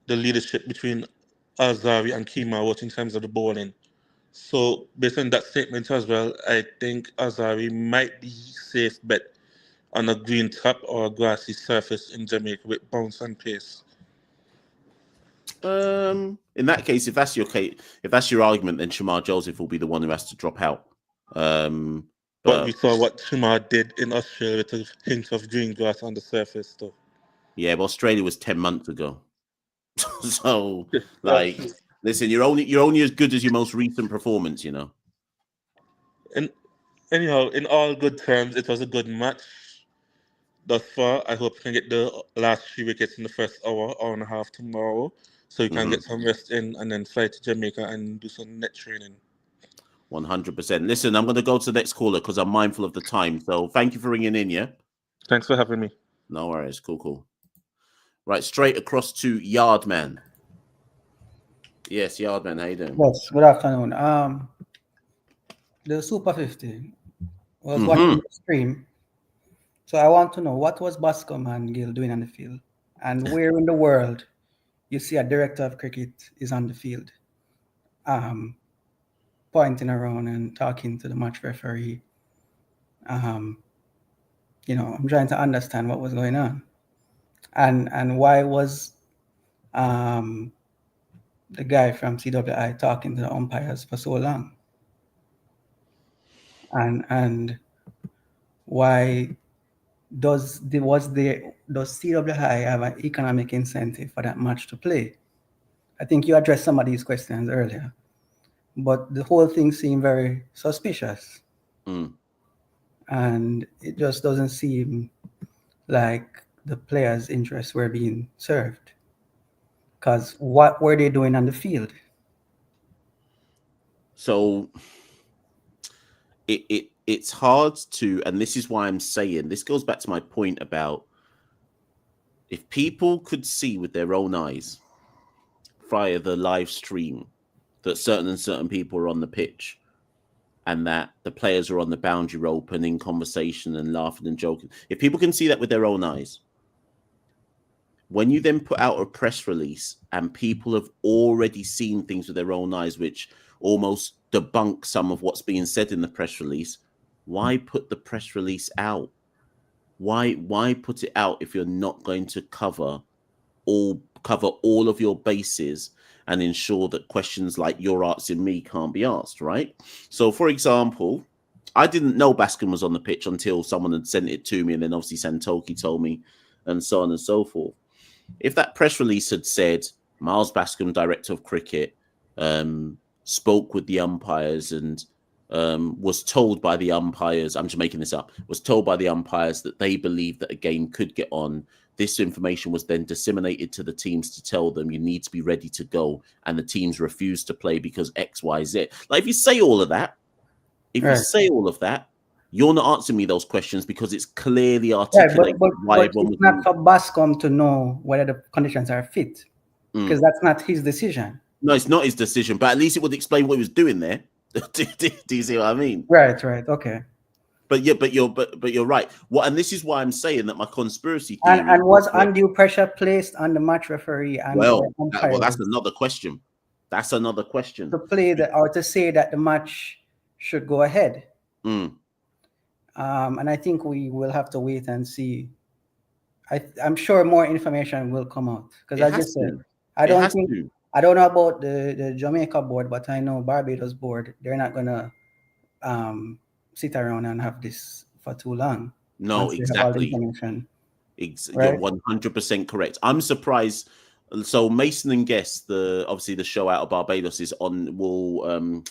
the leadership between Alzari and Kemar in terms of the bowling. So, based on that statement as well, I think Alzari might be safe bet on a green top or a grassy surface in Jamaica with bounce and pace. In that case, if that's your argument, then Shamar Joseph will be the one who has to drop out. But we saw what Shamar did in Australia with a hint of green grass on the surface, though. Yeah, but Australia was 10 months ago. So, like, listen, you're only as good as your most recent performance, you know. And Anyhow, in all good terms, it was a good match thus far. I hope you can get the last 3 wickets in the first hour and a half tomorrow, so you can Mhm. get some rest in and then fly to Jamaica and do some net training. 100%. Listen, I'm going to go to the next caller because I'm mindful of the time. So thank you for ringing in, yeah? Thanks for having me. No worries. Cool. Right, straight across to Yardman. Yes, Yardman, how you doing? Yes, good afternoon. The Super 50 was watching Mm-hmm. the stream, so I want to know what was Bascom and Gill doing on the field, and where in the world you see a director of cricket is on the field, pointing around and talking to the match referee. I'm trying to understand what was going on, and why was the guy from CWI talking to the umpires for so long, and why does CWI have an economic incentive for that match to play? I think you addressed some of these questions earlier, but the whole thing seemed very suspicious. And it just doesn't seem like the players' interests were being served. Because what were they doing on the field? So it's hard to, and this is why I'm saying, this goes back to my point about if people could see with their own eyes via the live stream that certain people are on the pitch and that the players are on the boundary rope and in conversation and laughing and joking, if people can see that with their own eyes, when you then put out a press release and people have already seen things with their own eyes which almost debunk some of what's being said in the press release, why put the press release out? Why put it out if you're not going to cover all of your bases and ensure that questions like you're asking me can't be asked, right? So, for example, I didn't know Baskin was on the pitch until someone had sent it to me, and then obviously Santoki told me, and so on and so forth. If that press release had said Miles Bascom, director of cricket, spoke with the umpires and was told by the umpires, I'm just making this up, was told by the umpires that they believed that a game could get on. This information was then disseminated to the teams to tell them you need to be ready to go, and the teams refused to play because X, Y, Z. Like, if you say all of that, you're not answering me those questions because it's clearly articulated why everyone it's not for Bascom to know whether the conditions are fit, because that's not his decision. No, it's not his decision, but at least it would explain what he was doing there. Do you see what I mean? Right, okay. But you're right. And this is why I'm saying that my conspiracy theory. And was undue pressure placed on the match referee and umpires? That's another question. That's another question. To play or to say that the match should go ahead. And I think we will have to wait and see. I'm sure more information will come out, because I just said I don't know about the Jamaica board, but I know Barbados board, they're not gonna sit around and have this for too long. No, exactly. You're 100% correct. I'm surprised. So Mason and Guest, obviously the show out of Barbados is on.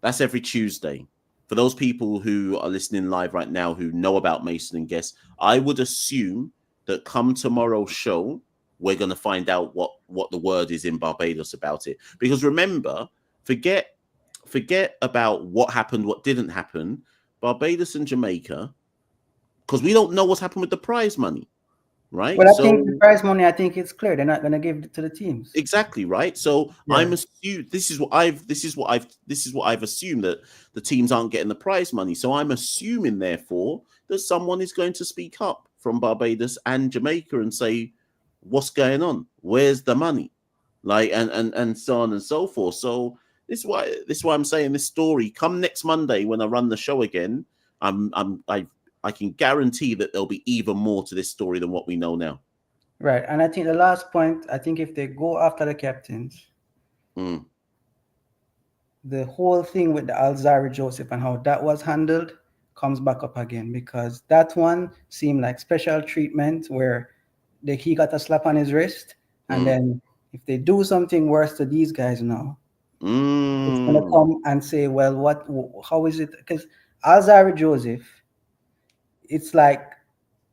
That's every Tuesday. For those people who are listening live right now who know about Mason and Guest, I would assume that come tomorrow's show, we're going to find out what the word is in Barbados about it. Because remember, forget about what happened, what didn't happen. Barbados and Jamaica, because we don't know what's happened with the prize money, right? Well, I think the prize money, I think it's clear. They're not going to give it to the teams. Exactly, right? So I'm assuming this is what I've assumed, that the teams aren't getting the prize money. So I'm assuming, therefore, that someone is going to speak up from Barbados and Jamaica and say, what's going on? Where's the money? Like, and so on and so forth. So this is why I'm saying this story. Come next Monday when I run the show again, I can guarantee that there'll be even more to this story than what we know now. Right. And I think the last point, I think if they go after the captains, the whole thing with the Alzari Joseph and how that was handled comes back up again, because that one seemed like special treatment where he got a slap on his wrist, and then if they do something worse to these guys now, it's going to come and say, well, how is it? Because Alzari Joseph, it's like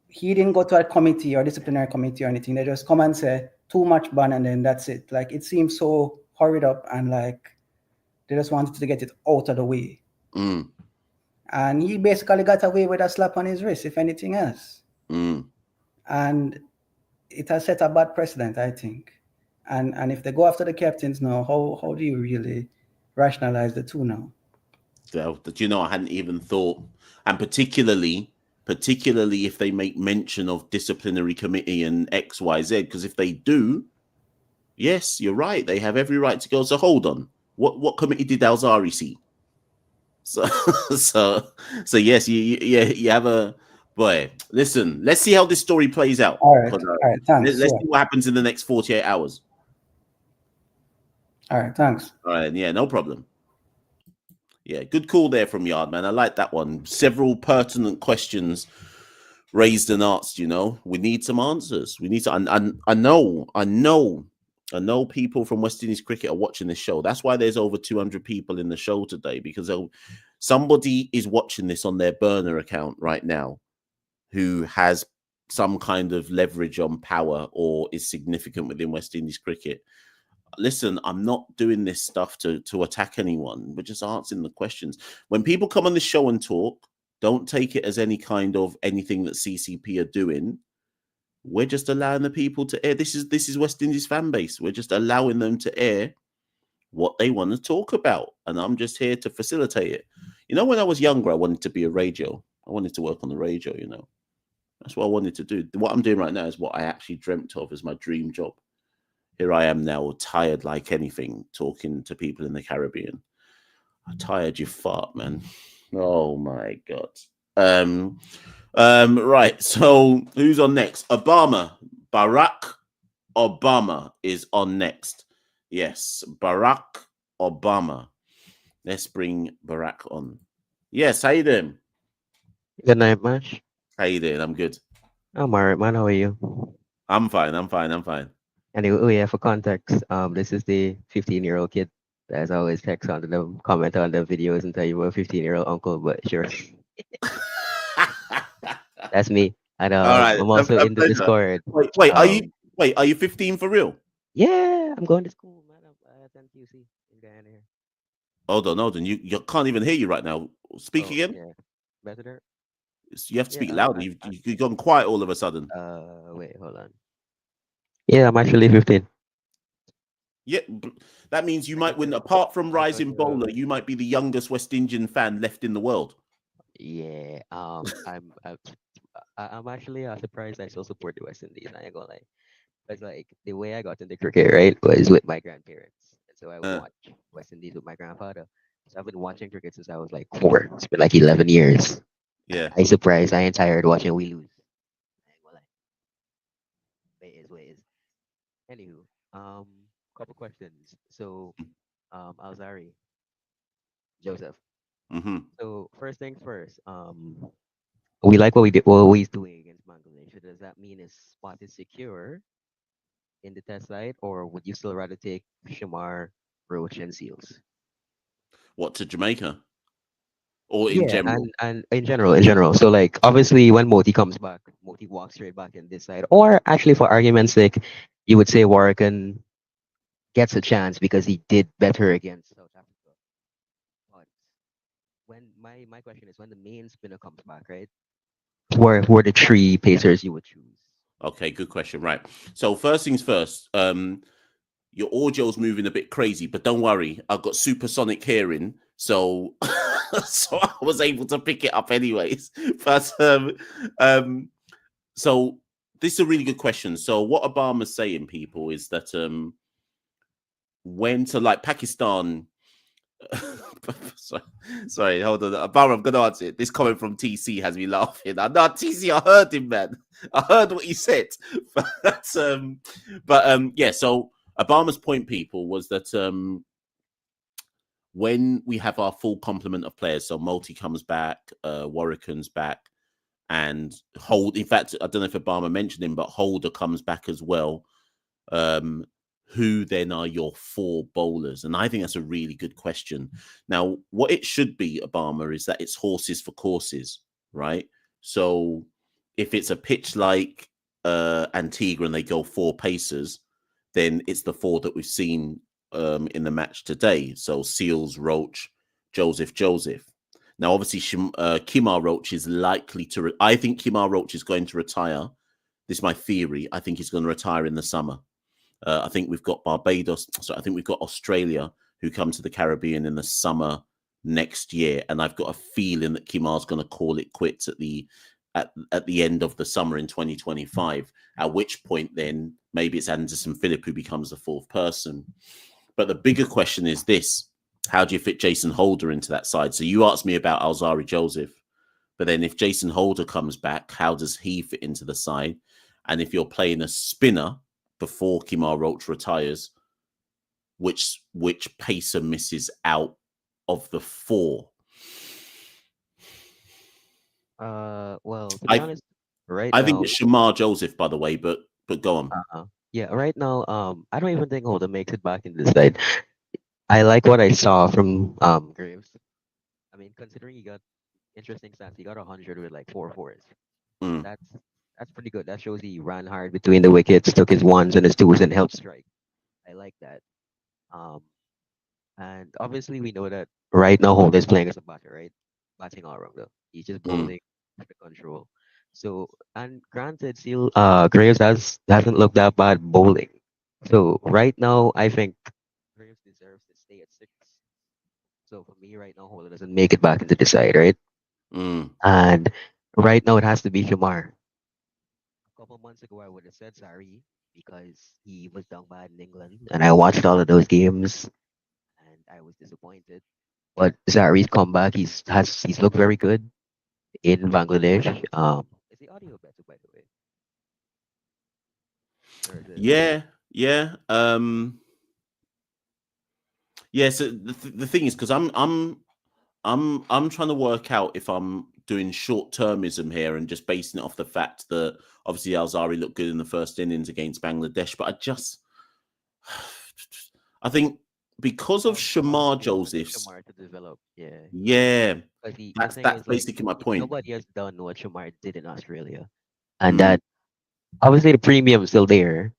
he didn't go to a committee or disciplinary committee or anything. They just come and say too much ban and then that's it. Like it seems so hurried up and like they just wanted to get it out of the way. And he basically got away with a slap on his wrist, if anything else. And it has set a bad precedent, I think. And if they go after the captains now, how do you really rationalize the two now? You know, I hadn't even thought, and particularly if they make mention of disciplinary committee and XYZ, because if they do, yes, you're right, they have every right to go. So hold on, what committee did Alzari see? So yes, you have a boy. Listen, let's see how this story plays out. All right, thanks. Let's see what happens in the next 48 hours. All right, thanks. All right, yeah, no problem. Yeah, good call there from Yard, man. I like that one. Several pertinent questions raised and asked. You know, we need some answers. We need to. I know people from West Indies cricket are watching this show. That's why there's over 200 people in the show today, because somebody is watching this on their burner account right now who has some kind of leverage on power or is significant within West Indies cricket. Listen, I'm not doing this stuff to attack anyone. We're just answering the questions. When people come on the show and talk, don't take it as any kind of anything that CCP are doing. We're just allowing the people to air. This is West Indies fan base. We're just allowing them to air what they want to talk about. And I'm just here to facilitate it. You know, when I was younger, I wanted to be a radio. I wanted to work on the radio, you know. That's what I wanted to do. What I'm doing right now is what I actually dreamt of as my dream job. Here I am now, tired like anything, talking to people in the Caribbean. I'm tired, you fart, man. Oh my God. Right. So who's on next? Barack Obama is on next. Yes, Barack Obama. Let's bring Barack on. Yes, how you doing? Good night, Mash. How you doing? I'm good. I'm alright, man. How are you? I'm fine. Anyway, for context, this is the 15-year-old kid that's always text on them, comment on the videos and tell you a 15-year-old uncle, but sure. That's me. And right. I'm also in the Discord. Wait, are you 15 for real? Yeah, I'm going to school, man. I attend QC in Guyana here. Hold on. You can't even hear you right now. Speak again. Yeah. Better there? You have to speak louder. You've gone quiet all of a sudden. Wait, hold on. Yeah, I'm actually 15. Yeah, that means you might win. Apart from Rising Bowler, you might be the youngest West Indian fan left in the world. Yeah, I'm actually surprised I still support the West Indies. I ain't gonna lie. But like the way I got into cricket, right, was with my grandparents, and so I would watch West Indies with my grandfather. So I've been watching cricket since I was like 4. It's been like 11 years. Yeah, I'm surprised I ain't tired watching we lose. I ain't gonna lie. Wait is. Anywho, couple questions. So, Alzari, Joseph. So first things first. We like what he's doing against Bangladesh. So does that mean his spot is secure in the test side, or would you still rather take Shamar, Roach, and Seals? What, to Jamaica? Or in general? And in general. So like obviously when Moti comes back, Moti walks straight back in this side. Or actually for argument's sake, you would say Warrican gets a chance because he did better against South Africa. But when my question is, when the main spinner comes back, right? Who are the 3 pacers you would choose? Okay, good question. Right. So first things first, your audio's moving a bit crazy, but don't worry, I've got supersonic hearing, so so I was able to pick it up anyways. But so this is a really good question. So what Obama's saying, people, is that when to like Pakistan. Sorry, hold on. Obama, I'm gonna answer it. This comment from TC has me laughing. I'm not TC, I heard him, man. I heard what he said. But yeah, so Obama's point, people, was that when we have our full complement of players, so Multi comes back, Warrican's back, and in fact, I don't know if Obama mentioned him, but Holder comes back as well. who then are your 4 bowlers? And I think that's a really good question. Now, what it should be, Obama, is that it's horses for courses, right? So if it's a pitch like Antigua and they go 4 pacers, then it's the 4 that we've seen in the match today. So Seals, Roach, Joseph. Now, obviously, Kemar Roach is likely to... I think Kemar Roach is going to retire. This is my theory. I think he's going to retire in the summer. I think we've got Barbados. So I think we've got Australia who come to the Caribbean in the summer next year. And I've got a feeling that Kemar's going to call it quits at the end of the summer in 2025, at which point then maybe it's Anderson Phillip who becomes the 4th person. But the bigger question is this: how do you fit Jason Holder into that side? So you asked me about Alzari Joseph, but then if Jason Holder comes back, how does he fit into the side? And if you're playing a spinner before Kemar Roach retires, which pacer misses out of the 4? Well, to be honest, right I now, think it's Shamar Joseph, by the way, but go on. Yeah, right now, I don't even think Holder makes it back in this side. I like what I saw from Graves. I mean, considering he got interesting stats, he got 100 with like 4 fours. That's pretty good. That shows he ran hard between the wickets, took his 1s and his 2s, and helped strike. I like that. And obviously we know that right now Holder's playing as a batter, right? Batting all rounder. He's just bowling under control. So, and granted, still, Graves hasn't looked that bad bowling. So right now, I think Graves deserves to stay at 6. So for me, right now, Holder doesn't make it back into the side, right? And right now, it has to be Shamar. A couple months ago, I would have said sorry because he was down bad in England, and I watched all of those games, and I was disappointed. But Zari's comeback, he's looked very good in Bangladesh. Is the audio better, by the way? Yeah. Yeah. So the thing is, because I'm trying to work out if I'm doing short-termism here and just basing it off the fact that obviously Alzari looked good in the first innings against Bangladesh, but I think because of Shamar Joseph's, Shamar to develop, that's basically my point. Nobody has done what Shamar did in Australia, and that obviously the premium is still there.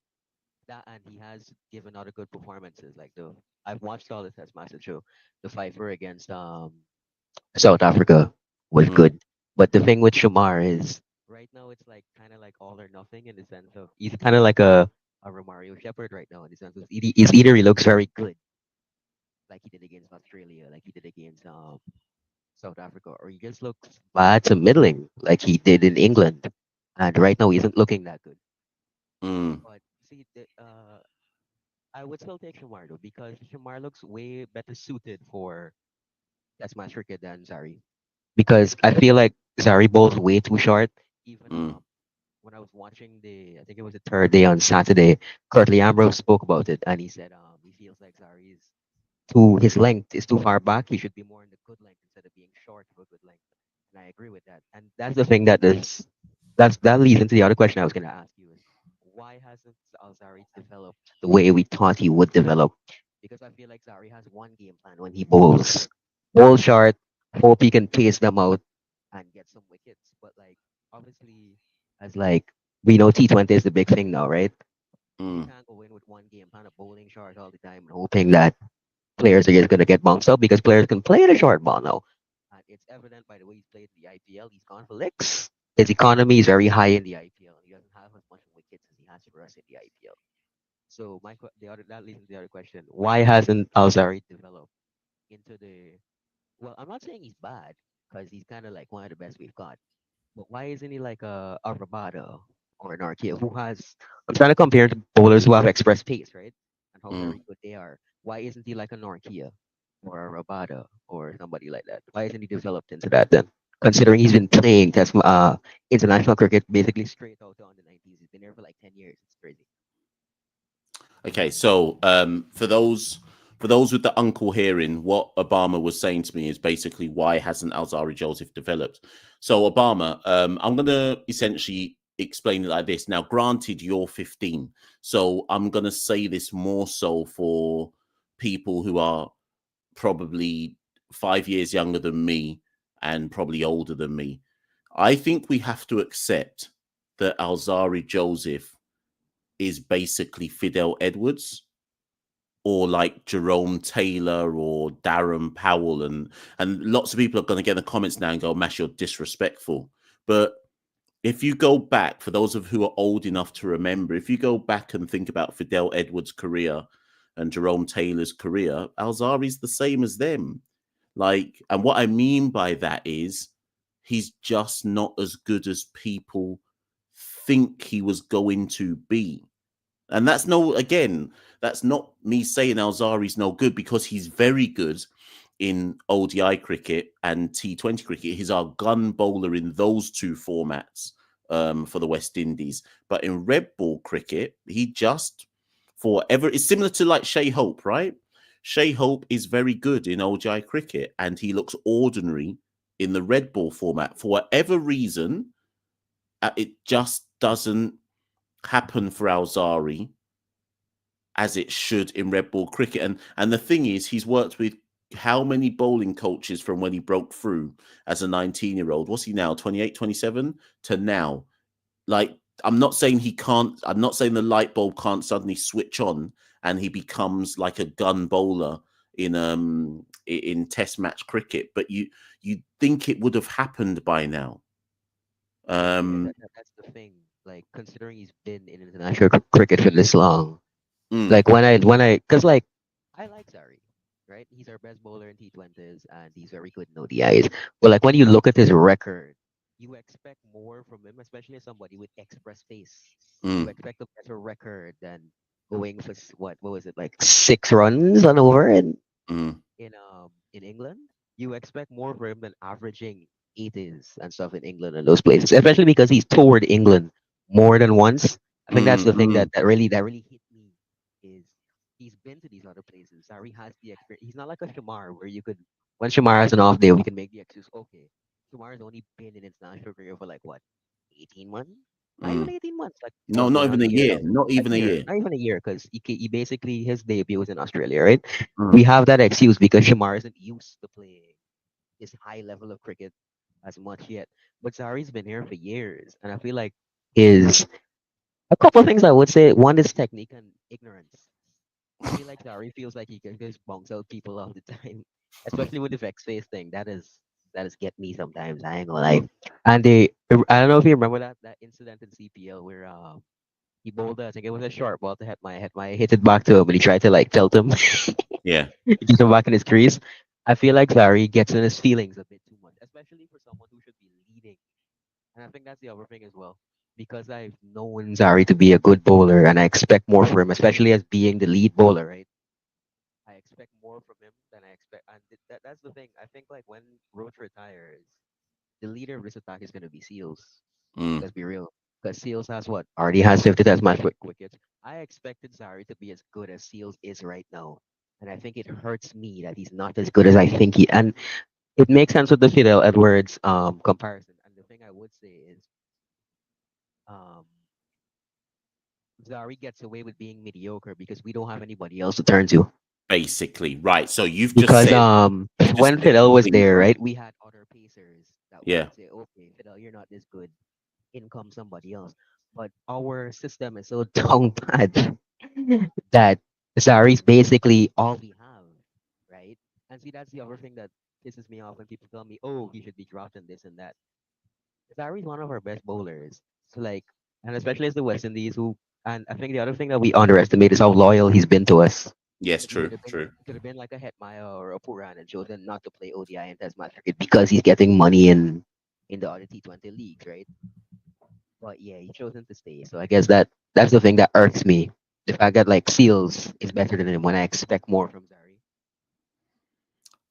That, and he has given other good performances. Like I've watched all the Test matches show. The fifer against South Africa was good, but the thing with Shamar is right now it's like kind of like all or nothing in the sense of he's kind of like a Romario Shepherd right now in the sense of either he looks very good, like he did against Australia, like he did against South Africa, or he just looks bad to middling, like he did in England, and right now he isn't looking that good. But see, I would still take Shamar though because Shamar looks way better suited for Test match cricket than Zari, because I feel like Zari bowls way too short. Even when I was watching I think it was the 3rd day on Saturday, Curtly Ambrose spoke about it, and he said he feels like Zari is his length is too far back. He should be more in the good length instead of being short of a good length. And I agree with that. And that's the thing that leads into the other question I was going to ask you is why hasn't Alzari developed the way we thought he would develop? Because I feel like Zari has one game plan when he bowls. Bowl short, hope he can pace them out and get some wickets. But like obviously, as like we know T20 is the big thing now, right? You can't go in with one game plan of bowling short all the time and hoping that players are just going to get bounced out, because players can play the short ball now. And it's evident by the way he's played in the IPL. He's gone for licks. His economy is very high in the IPL. He doesn't have as much wickets as he has for us in the IPL. So that leads to the other question: why hasn't Alzari developed into the? Well, I'm not saying he's bad because he's kind of like one of the best we've got. But why isn't he like a Rabada or an Arkia who has? I'm trying to compare to bowlers who have express pace, right? And how very good they are. Why isn't he like a Norkia or a Rabada or somebody like that? Why isn't he developed into that then? Considering he's been playing Test international cricket basically straight out on the 90s. He's been there for like 10 years. It's crazy. Okay, so for those with the uncle hearing, what Obama was saying to me is basically why hasn't Alzari Joseph developed? So Obama, I'm going to essentially explain it like this. Now, granted, you're 15, so I'm going to say this more so for people who are probably 5 years younger than me and probably older than me. I think we have to accept that Alzari Joseph is basically Fidel Edwards, or like Jerome Taylor or Darren Powell, and lots of people are going to get in the comments now and go, Mash, you're disrespectful. But if you go back, for those of who are old enough to remember, if you go back and think about Fidel Edwards' career and Jerome Taylor's career, Alzari's the same as them. Like, and what I mean by that is he's just not as good as people think he was going to be. And that's that's not me saying Alzari's no good, because he's very good in ODI cricket and T20 cricket. He's our gun bowler in those two formats for the West Indies. But in red ball cricket, he just, it's similar to like Shea Hope, right? Shea Hope is very good in ODI cricket and he looks ordinary in the red ball format. For whatever reason, it just doesn't happen for Alzari as it should in red ball cricket. And the thing is, he's worked with how many bowling coaches from when he broke through as a 19-year-old? What's he now, 28, 27 to now? Like, I'm not saying the light bulb can't suddenly switch on and he becomes like a gun bowler in test match cricket, but you think it would have happened by now. That's the thing. Like, considering he's been in international cricket for this long, like because like I like Zari, right? He's our best bowler in T20s and he's very good in ODIs. But like when you look at his record, you expect more from him, especially as somebody with express pace. You expect a better record than going for what was it, like 6 runs on over in England. You expect more from him than averaging 80s and stuff in England and those places, especially because he's toured England more than once. I think that's the thing that really hit me, is he's been to these other places. Zari has the experience. He's not like a Shamar where you could, when Shamar has an off day, we can make the excuse, okay, Shamar's only been in international career for like what, 18 months? Not even 18 months. Like no, not even a year. Not even a year. Not even a year, because he basically, his debut was in Australia, right? We have that excuse because Shamar isn't used to playing his high level of cricket as much yet. But Zari's been here for years, and I feel like is a couple of things I would say. One is technique and ignorance. I feel like Zari feels like he can just bounce out people all the time, especially with the vex face thing. That is get me sometimes. I ain't gonna lie. And I don't know if you remember that incident in CPL where he bowled, I think it was a short ball to hit it back to him, and he tried to like tilt him. Yeah, Keep him back in his crease. I feel like Zari gets in his feelings a bit too much, especially for someone who should be leading. And I think that's the other thing as well, because I've known Zari to be a good bowler, and I expect more from him, especially as being the lead bowler, right? I expect more from him than I expect, and that's the thing. I think like when Roach retires, the leader of this attack is going to be Seals. Let's be real, because Seals already has 50 test match wickets. I expected Zari to be as good as Seals is right now, and I think it hurts me that he's not as good as I think he. And it makes sense with the Fidel Edwards comparison. And the thing I would say is, Zari gets away with being mediocre because we don't have anybody else to turn to. Basically, right. So you've because just when Fidel was there, right, we had other pacers that would say, okay, Fidel, you're not this good. In comes somebody else. But our system is so down bad that Zari's basically all we have, right? And see, that's the other thing that pisses me off when people tell me, oh, he should be dropped in this and that. Zari's one of our best bowlers. So like, and especially as the West Indies and I think the other thing that we underestimate is how loyal he's been to us. Yes, true. It could have been like a Hetmaya or a Puran and chosen not to play ODI and Test match cricket because he's getting money in the other T20 leagues, right? But yeah, he chosen to stay. So I guess that's the thing that irks me. The fact that like Seals is better than him when I expect more from Zari.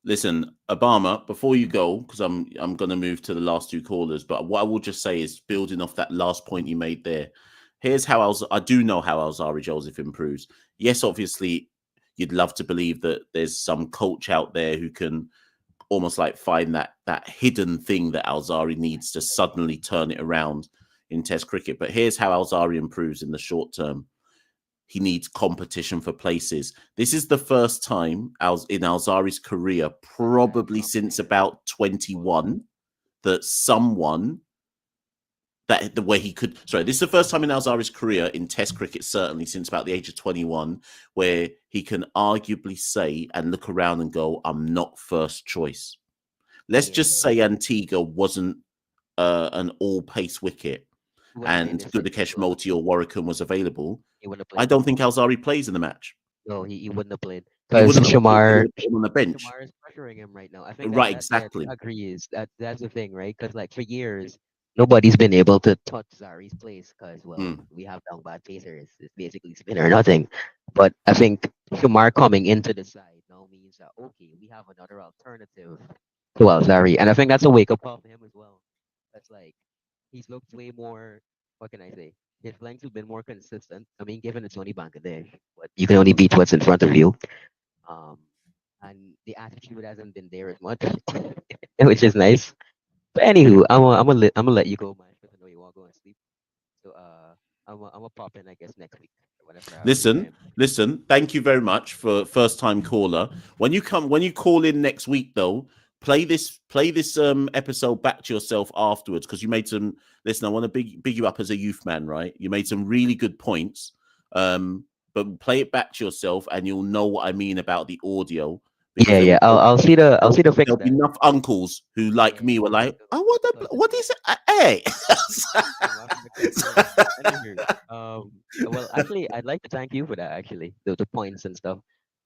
Listen, Obama, before you go, because I'm gonna move to the last 2 callers, but what I will just say is, building off that last point you made there, here's how I do know how Alzari Joseph improves. Yes, obviously, you'd love to believe that there's some coach out there who can almost like find that hidden thing that Alzari needs to suddenly turn it around. in Test cricket. But here's how Alzari improves in the short term. He needs competition for places. This is the first time in Alzari's career, probably since about 21, that someone the way he could. Sorry, this is the first time in Alzari's career in Test cricket, certainly since about the age of 21, where he can arguably say and look around and go, "I'm not first choice." Let's just say Antigua wasn't an all-pace wicket, and Gudakesh Moti or Warwickman was available. I don't think Alzari plays in the match. No, he wouldn't have played because Shamar on the bench. Shamar is pressuring him right now. I think right, exactly. I agree. That's the thing, right? Because like for years, nobody's been able to touch Zari's place because we have down bad pacers. It's basically spin or nothing. But I think Shamar coming into the side now means that okay, we have another alternative to Alzari, and I think that's a wake up call for him as well. That's like he's looked way more. What can I say? His lengths have been more consistent. I mean, given it's only Bangladesh, but you can only beat what's in front of you. And the attitude hasn't been there as much, which is nice. But anywho, I'm gonna let you go, man, because I know you want to go and sleep. So I'm gonna pop in, I guess, next week. Listen. Thank you very much for first time caller. When you call in next week, though, play this episode back to yourself afterwards, because you made some. Listen, I want to big you up as a youth man, right? You made some really good points. But play it back to yourself, and you'll know what I mean about the audio. Yeah. I'll see the fix. There'll be enough uncles who, like me, were like, "Oh, what is it? Hey." Well, actually, I'd like to thank you for that. Actually, the points and stuff.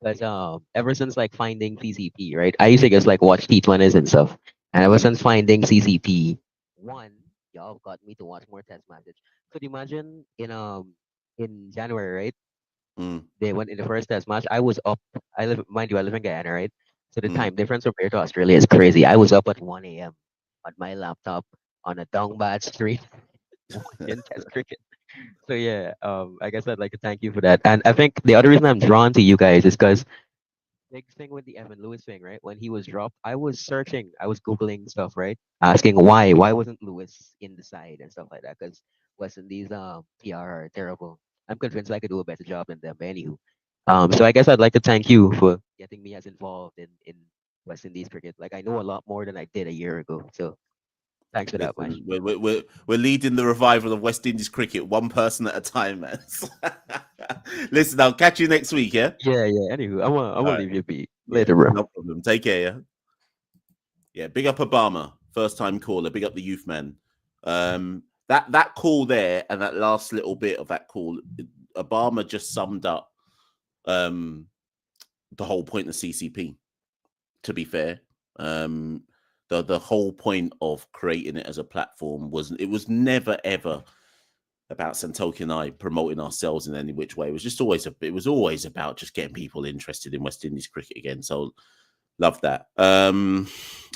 Because ever since like finding CCP, right? I used to just like watch T20s and stuff, and ever since finding CCP, y'all got me to watch more test matches. Could you imagine in January, right? They went in the first test match. I was up. I live in Guyana, right? So the time difference from here to Australia is crazy. I was up at 1 a.m. on my laptop on a Dongbad street watching test cricket. So yeah, I guess I'd like to thank you for that. And I think the other reason I'm drawn to you guys is because big thing with the Evan Lewis thing, right? When he was dropped, I was searching, I was Googling stuff, right? Asking why wasn't Lewis in the side and stuff like that? Because West Indies PR are terrible. I'm convinced I could do a better job than them. But anywho, so I guess I'd like to thank you for getting me as involved in West Indies cricket. Like I know a lot more than I did a year ago. So thanks for that, man. We're leading the revival of West Indies cricket one person at a time, man. Listen, I'll catch you next week, yeah? Yeah. Anywho, I'm gonna leave you be later, bro. No problem. Take care, yeah? Yeah, big up Obama, first time caller. Big up the youth man. That call there and that last little bit of that call, Obama just summed up the whole point of CCP, to be fair. The whole point of creating it as a platform was never ever about Santoki and I promoting ourselves in any which way. It was always about just getting people interested in West Indies cricket again. So love that.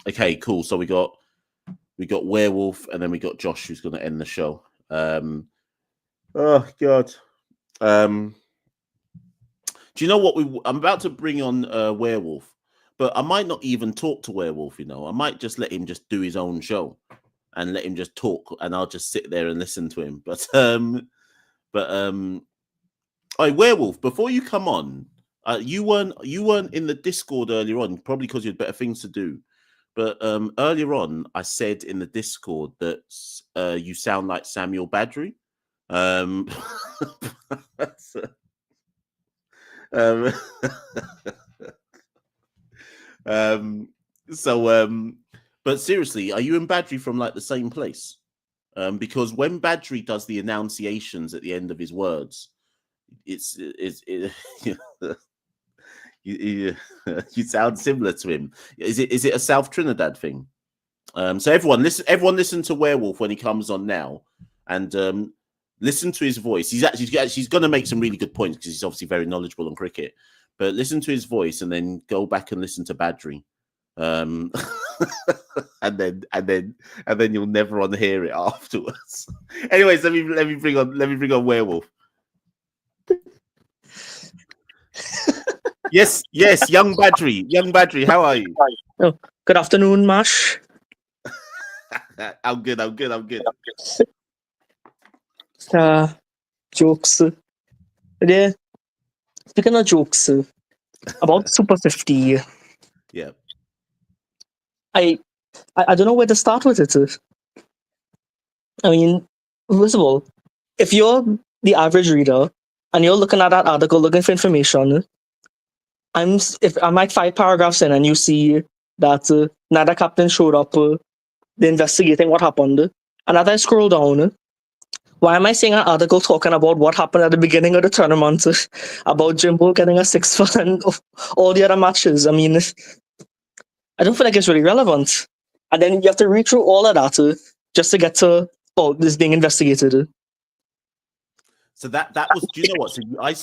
Okay, cool. So we got Werewolf, and then we got Josh, who's going to end the show. Oh God. Do you know what I'm about to bring on Werewolf? But I might not even talk to Werewolf, I might just let him just do his own show and let him just talk, and I'll just sit there and listen to him. But Werewolf, before you come on, you weren't in the Discord earlier on, probably because you had better things to do. But earlier on, I said in the Discord that you sound like Samuel Badri. But seriously, are you and Badri from like the same place? Because when Badri does the enunciations at the end of his words, you sound similar to him. Is it a South Trinidad thing? So everyone listen to Werewolf when he comes on now, and listen to his voice. He's going to make some really good points because he's obviously very knowledgeable on cricket. But listen to his voice and then go back and listen to Badri. And then you'll never unhear it afterwards. Anyways, let me bring on Werewolf. Yes, young Badri, how are you? Oh, good afternoon, Mash. I'm good. Jokes. Yeah. Speaking of jokes, about Super 50. Yeah. I don't know where to start with it. I mean, first of all, if you're the average reader and you're looking at that article looking for information, if I'm like 5 paragraphs in and you see that neither captain showed up, they're investigating what happened, and as I scroll down, why am I seeing an article talking about what happened at the beginning of the tournament about Jimbo getting a 6 and all the other matches? I mean, I don't feel like it's really relevant. And then you have to read through all of that just to get to, this being investigated. So that was. Do you know what? So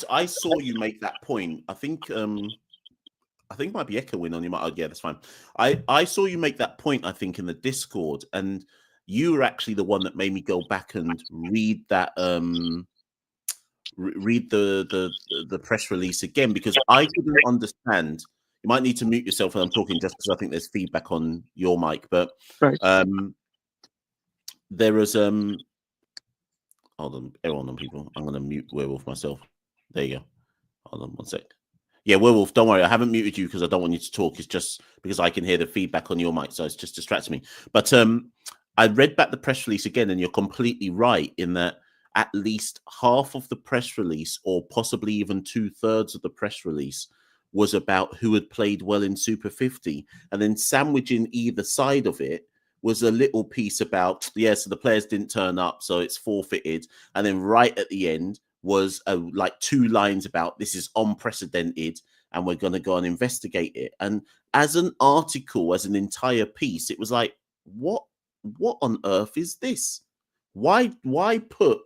I saw you make that point. I think it might be echoing on you. Yeah, that's fine. I saw you make that point. I think in the Discord, and you were actually the one that made me go back and read that read the press release again, because I couldn't understand. You might need to mute yourself when I'm talking, just because I think there's feedback on your mic. But right. There was hold on, everyone on people. I'm gonna mute Werewolf myself. There you go. Hold on 1 sec. Yeah, Werewolf, don't worry. I haven't muted you because I don't want you to talk. It's just because I can hear the feedback on your mic, so it's just distracting me. But I read back the press release again, and you're completely right in that at least half of the press release, or possibly even 2/3 of the press release, was about who had played well in Super 50. And then sandwiching either side of it was a little piece about, so the players didn't turn up, so it's forfeited. And then right at the end was like 2 lines about this is unprecedented and we're going to go and investigate it. And as an article, as an entire piece, it was like, what on earth is this? Why put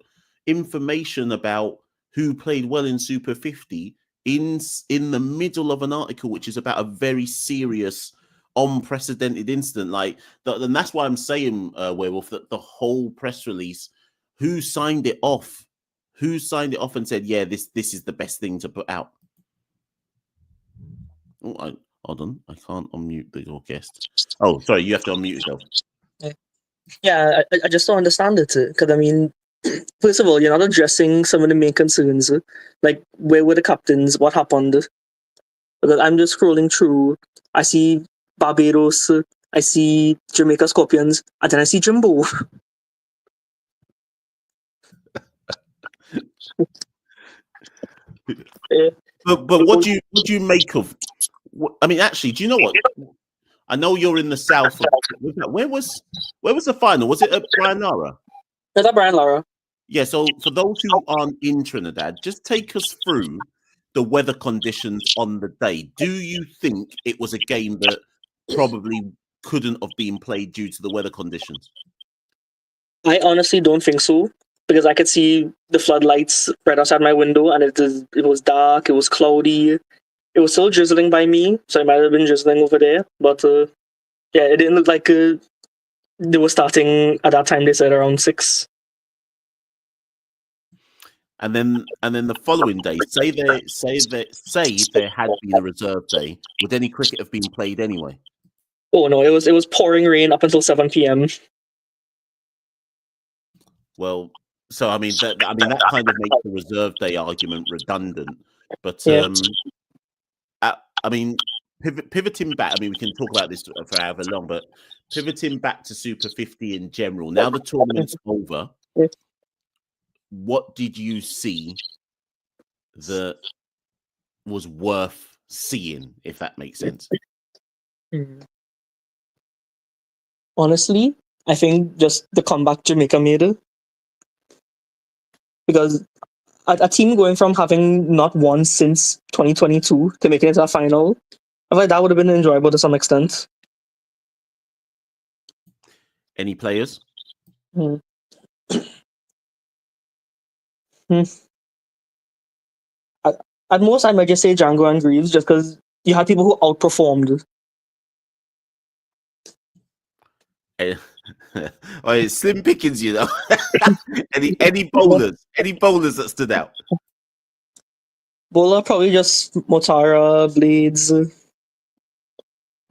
information about who played well in Super 50 in the middle of an article which is about a very serious, unprecedented incident? And that's why I'm saying, Werewolf, that the whole press release, who signed it off and said, yeah, this is the best thing to put out? Oh, hold on, I can't unmute your guest. Oh, sorry, you have to unmute yourself. Yeah, I just don't understand it, because I mean, first of all, you're not addressing some of the main concerns, like where were the captains, what happened? Because I'm just scrolling through, I see Barbados, I see Jamaica Scorpions, and then I see Jimbo. But what do you make of? I mean, actually, do you know what? I know you're in the south. Where was the final? Was it at Brian Lara? Is that Brian Lara? Yeah. So for those who aren't in Trinidad, just take us through the weather conditions on the day. Do you think it was a game that probably couldn't have been played due to the weather conditions? I honestly don't think so, because I could see the floodlights right outside my window, and it was dark, it was cloudy. It was still drizzling by me, so it might have been drizzling over there. But yeah, it didn't look like they were starting at that time. They said around 6. And then the following day, say there had been a reserve day, would any cricket have been played anyway? Oh no, it was pouring rain up until 7 p.m. Well, so I mean that kind of makes the reserve day argument redundant. But I mean, pivoting back. I mean, we can talk about this for however long, but pivoting back to Super 50 in general. Now the tournament's over. What did you see that was worth seeing, if that makes sense? Honestly, I think just the comeback Jamaica made it. Because a team going from having not won since 2022 to making it to a final, I feel like that would have been enjoyable to some extent. Any players? At most, I might just say Django and Greaves, just because you had people who outperformed. Oh, it's slim pickings, you know. any bowlers that stood out? Bowler probably just Motara, Blades,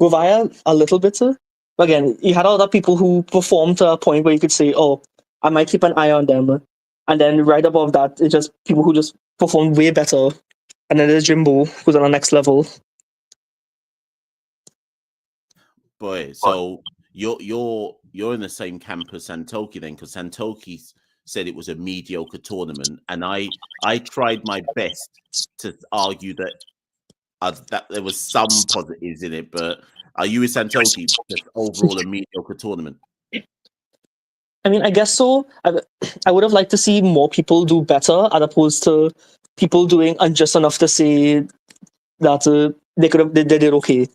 Govaya a little bit. But again, you had other people who performed to a point where you could say, "Oh, I might keep an eye on them." And then right above that, it's just people who just perform way better. And then there's Jimbo, who's on the next level. Boy, so you're in the same camp as Santoki then, because Santoki said it was a mediocre tournament, and I tried my best to argue that there was some positives in it, but are you with Santoki just overall a mediocre tournament? I mean, I guess so. I would have liked to see more people do better, as opposed to people doing just enough to say that they did okay.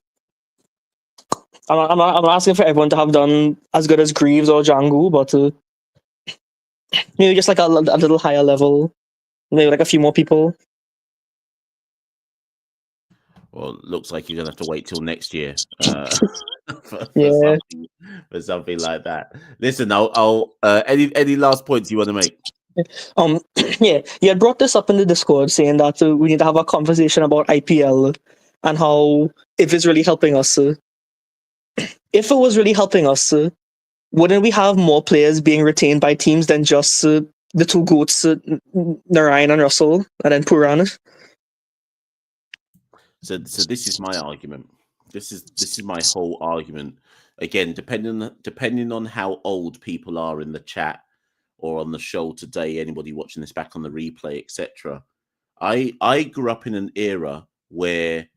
I'm not asking for everyone to have done as good as Greaves or Django, but maybe just like a little higher level, maybe like a few more people. Well, looks like you're gonna have to wait till next year for something like that. Listen, I'll any last points you want to make? Yeah, you had brought this up in the Discord, saying that we need to have a conversation about IPL and how if it's really helping us. If it was really helping us, wouldn't we have more players being retained by teams than just the two goats, Narayan and Russell, and then Puran? So this is my argument. This is my whole argument. Again, depending on how old people are in the chat or on the show today, anybody watching this back on the replay, etc. I grew up in an era where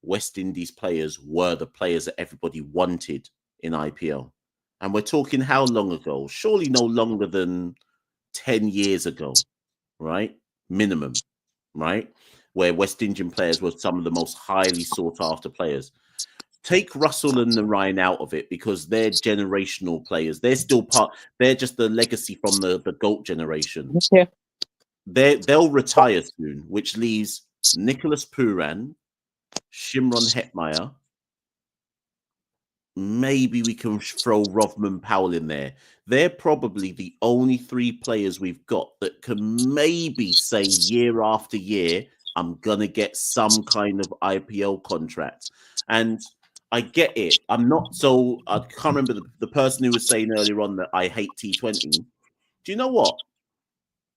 West Indies players were the players that everybody wanted in IPL. And we're talking how long ago? Surely no longer than 10 years ago, right? Minimum, right? Where West Indian players were some of the most highly sought after players. Take Russell and Narayan out of it because they're generational players. They're still they're just the legacy from the GOAT generation. Yeah. They'll retire soon, which leaves Nicholas Puran, Shimron Hetmeyer. Maybe we can throw Rovman Powell in there. They're probably the only three players we've got that can maybe say year after year, I'm going to get some kind of IPL contract. And I get it. I can't remember the person who was saying earlier on that I hate T20. Do you know what?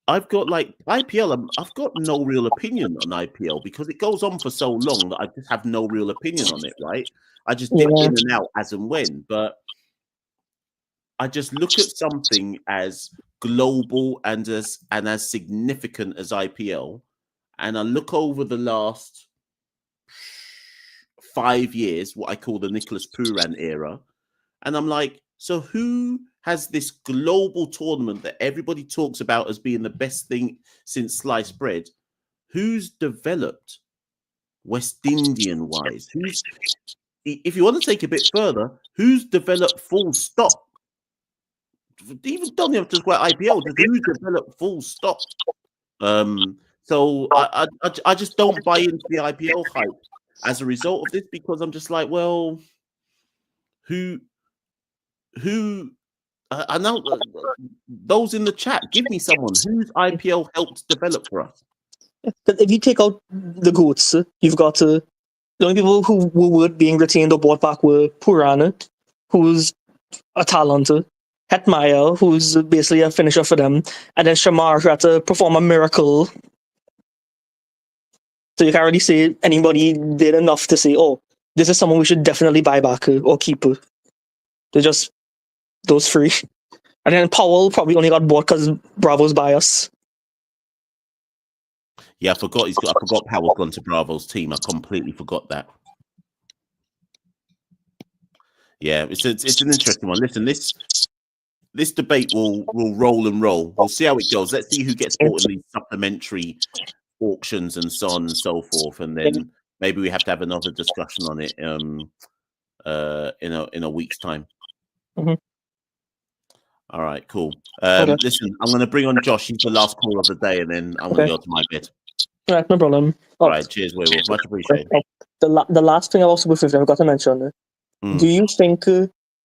I've got like IPL, I've got no real opinion on IPL because it goes on for so long that I just have no real opinion on it, right? I just dip in and out as and when, but I just look at something as global and as significant as IPL, and I look over the last 5 years, what I call the Nicholas Puran era, and I'm like, so who has this global tournament that everybody talks about as being the best thing since sliced bread? Who's developed West Indian wise? If you want to take a bit further, who's developed full stop? Even don't have to talk about IPL. Who's developed full stop? So I just don't buy into the IPL hype as a result of this because I'm just like, well, who? I know those in the chat. Give me someone whose IPL helped develop for us. If you take out the goats, you've got the only people who were being retained or brought back were Purana, who's a talent, Hetmeyer, who's basically a finisher for them, and then Shamar, who had to perform a miracle. So you can't really say anybody did enough to say, oh, this is someone we should definitely buy back or keep. They're just those three. And then Powell probably only got bought because Bravo's bias. Yeah, I forgot Powell's gone to Bravo's team. I completely forgot that. Yeah, it's an interesting one. Listen, this debate will roll and roll. We'll see how it goes. Let's see who gets bought in these supplementary auctions and so on and so forth, and then maybe we have to have another discussion on it in a week's time. Mm-hmm. All right, cool. Listen, I'm going to bring on Josh. He's the last caller of the day, and then I'm going to go to my bed. All right, no problem. All right, cheers, WIvBAN. Much appreciated. The last thing I also with I forgot to mention. Do you think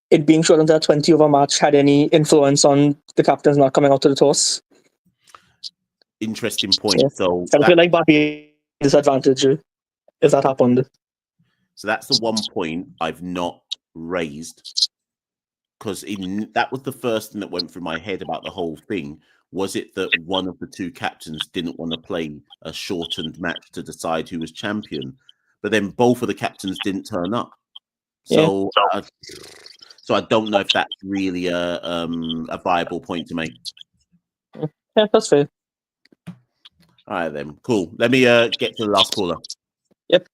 it being short into a 20-over match had any influence on the captains not coming out to the toss? Interesting point. Yeah. So I feel like Bapi disadvantage if that happened. So that's the one point I've not raised because that was the first thing that went through my head about the whole thing. Was it that one of the two captains didn't want to play a shortened match to decide who was champion, but then both of the captains didn't turn up? So, so I don't know if that's really a viable point to make. Yeah, that's fair. All right, then. Cool. Let me get to the last caller. Yep.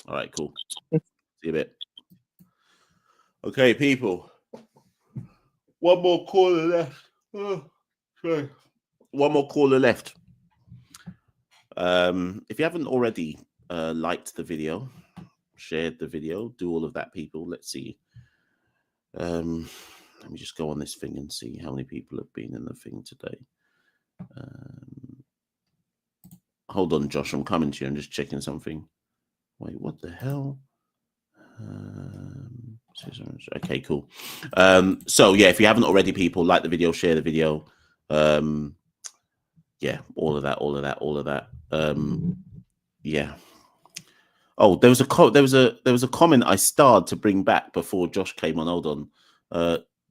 All right, cool. See you a bit. Okay, people. One more caller left. Oh, sorry. One more caller left. If you haven't already liked the video, shared the video, do all of that, people. Let's see. Let me just go on this thing and see how many people have been in the thing today. Hold on, Josh. I'm coming to you. I'm just checking something. Wait, what the hell? Okay, cool. So yeah, if you haven't already, people, like the video, share the video. Yeah, all of that. Yeah. Oh, there was a comment I starred to bring back before Josh came on. Hold on.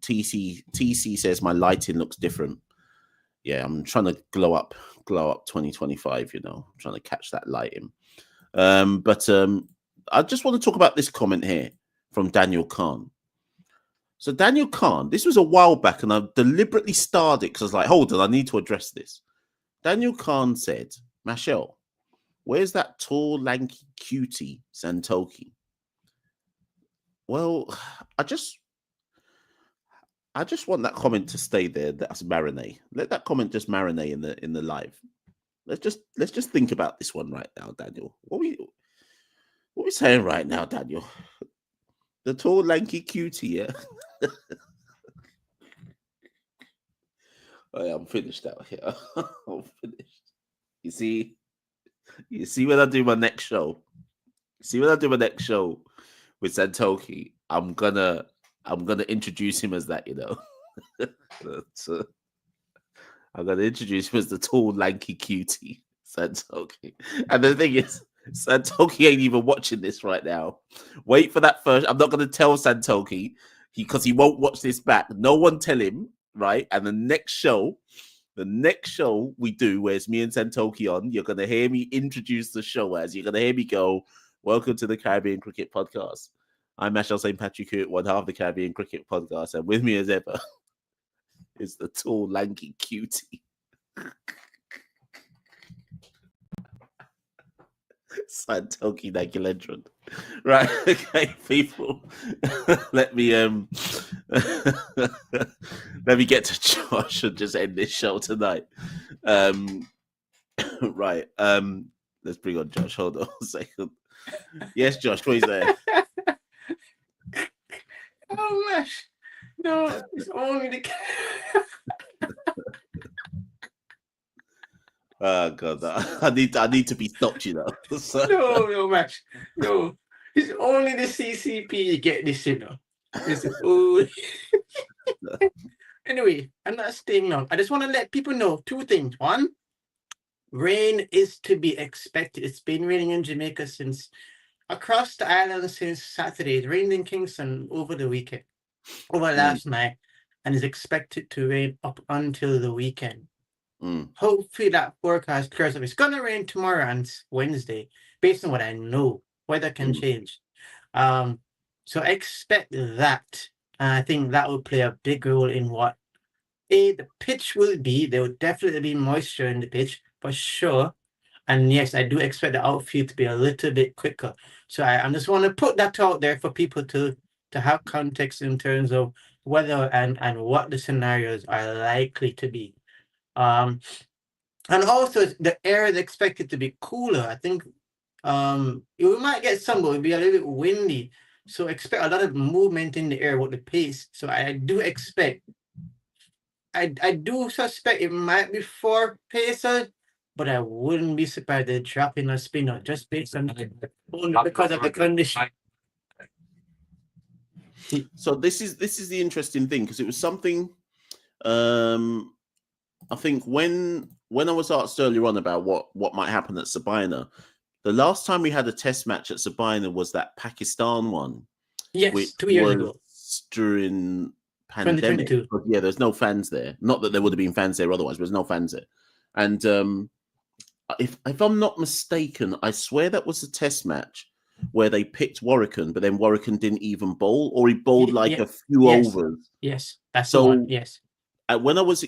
TC says my lighting looks different. Yeah, I'm trying to glow up 2025. You know, I'm trying to catch that lighting. But I just want to talk about this comment here from Daniel Khan. So Daniel Khan, this was a while back, and I deliberately starred it because I was like, hold on, I need to address this. Daniel Khan said, Machel, where's that tall, lanky cutie Santoki? Well, I just want that comment to stay there. That's marinate. Let that comment just marinate in the live. Let's just think about this one right now, Daniel. What we saying right now, Daniel? The tall, lanky cutie, yeah. Oh, yeah, I'm finished out here. I'm finished. You see when I do my next show. See when I do my next show with Santoki, I'm gonna introduce him as that, you know. I'm gonna introduce him as the tall, lanky cutie Santoki. And the thing is, Santoki ain't even watching this right now. Wait for that first. I'm not gonna tell Santoki because he won't watch this back. No one tell him, right? And the next show we do, where it's me and Santoki on, you're gonna hear me introduce the show as you're gonna hear me go, "Welcome to the Caribbean Cricket Podcast. I'm Machel St. Patrick, one half of the Caribbean Cricket Podcast, and with me as ever is the tall, lanky cutie Santoki Naguilendran. Right, okay, people. let me get to Josh and just end this show tonight. Right. Let's bring on Josh. Hold on a second. Yes, Josh, what is there? Oh gosh. No, it's only the Oh god, I need to be stopped, you know. So... No, Max. No. It's only the CCP you get this, you know. Anyway, I'm not staying long. I just want to let people know two things. One, rain is to be expected. It's been raining in Jamaica across the island since Saturday. It rained in Kingston over the weekend, over last night, and is expected to rain up until the weekend. Hopefully that forecast clears up. It's gonna rain tomorrow and Wednesday, based on what I know. Weather can change. So expect that. And I think that will play a big role in what the pitch will be. There will definitely be moisture in the pitch, for sure. And yes, I do expect the outfield to be a little bit quicker. So I just want to put that out there for people to have context in terms of whether and what the scenarios are likely to be. And also the air is expected to be cooler. I think we might get some, but it'll be a little bit windy. So expect a lot of movement in the air with the pace. So I do expect, I do suspect it might be 4 pacers, but I wouldn't be surprised they're dropping a spinner just based on only because of the condition. So this is the interesting thing, because it was something I think when I was asked earlier on about what might happen at Sabina, the last time we had a test match at Sabina was that Pakistan one. Yes, which 2 years ago. during pandemic. 2022. Yeah, there's no fans there. Not that there would have been fans there otherwise, but there's no fans there. And if I'm not mistaken, I swear that was a test match where they picked Warwican, but then Warwican didn't even bowl, or he bowled like a few overs. Yes, that's so the one. Yes. When I was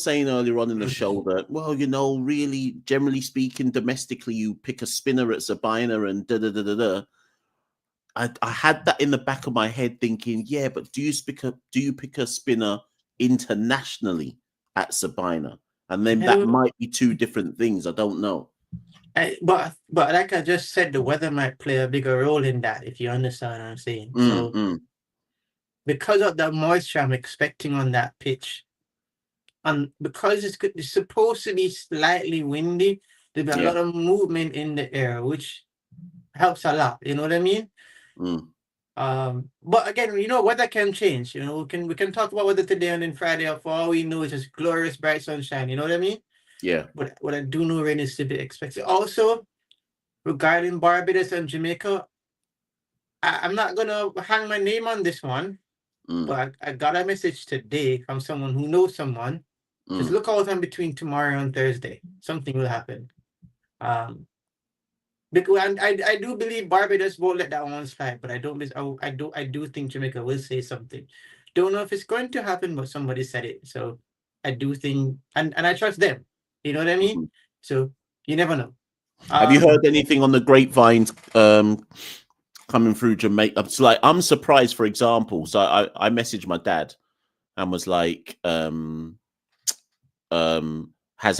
saying earlier on in the show that, well, you know, really, generally speaking, domestically, you pick a spinner at Sabina and I had that in the back of my head thinking, yeah, but do you pick a spinner internationally at Sabina? And then that might be two different things. I don't know. But like I just said, the weather might play a bigger role in that, if you understand what I'm saying. So because of the moisture I'm expecting on that pitch, and because it's supposed to be slightly windy, there'll be a lot of movement in the air, which helps a lot. You know what I mean? But again, you know, weather can change. You know, we can talk about weather today and then Friday. For all we know, it's just glorious bright sunshine. You know what I mean? Yeah. But what I do know, rain is to be expected. Also, regarding Barbados and Jamaica, I'm not gonna hang my name on this one, but I got a message today from someone who knows someone. Just look out on between tomorrow and Thursday. Something will happen. Because I do believe Barbados won't let that one slide, but I do think Jamaica will say something. Don't know if it's going to happen, but somebody said it. So I do think, and I trust them. You know what I mean? So you never know. Have you heard anything on the grapevines coming through Jamaica? So, like, I'm surprised, for example. So I messaged my dad and was like, has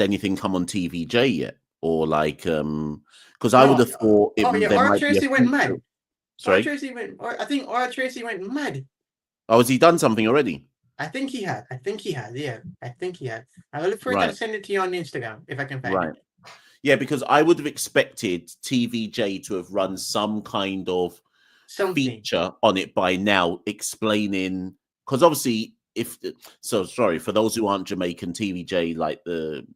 anything come on TVJ yet? Or like, because I would have thought Tracy went mad. Sorry? I think Tracy went mad. Oh, has he done something already? I think he had. Yeah, I think he had. I'll look for it and send it to you on Instagram if I can find it. Yeah, because I would have expected TVJ to have run some kind of feature on it by now, explaining, because obviously, sorry for those who aren't Jamaican, TVJ, like the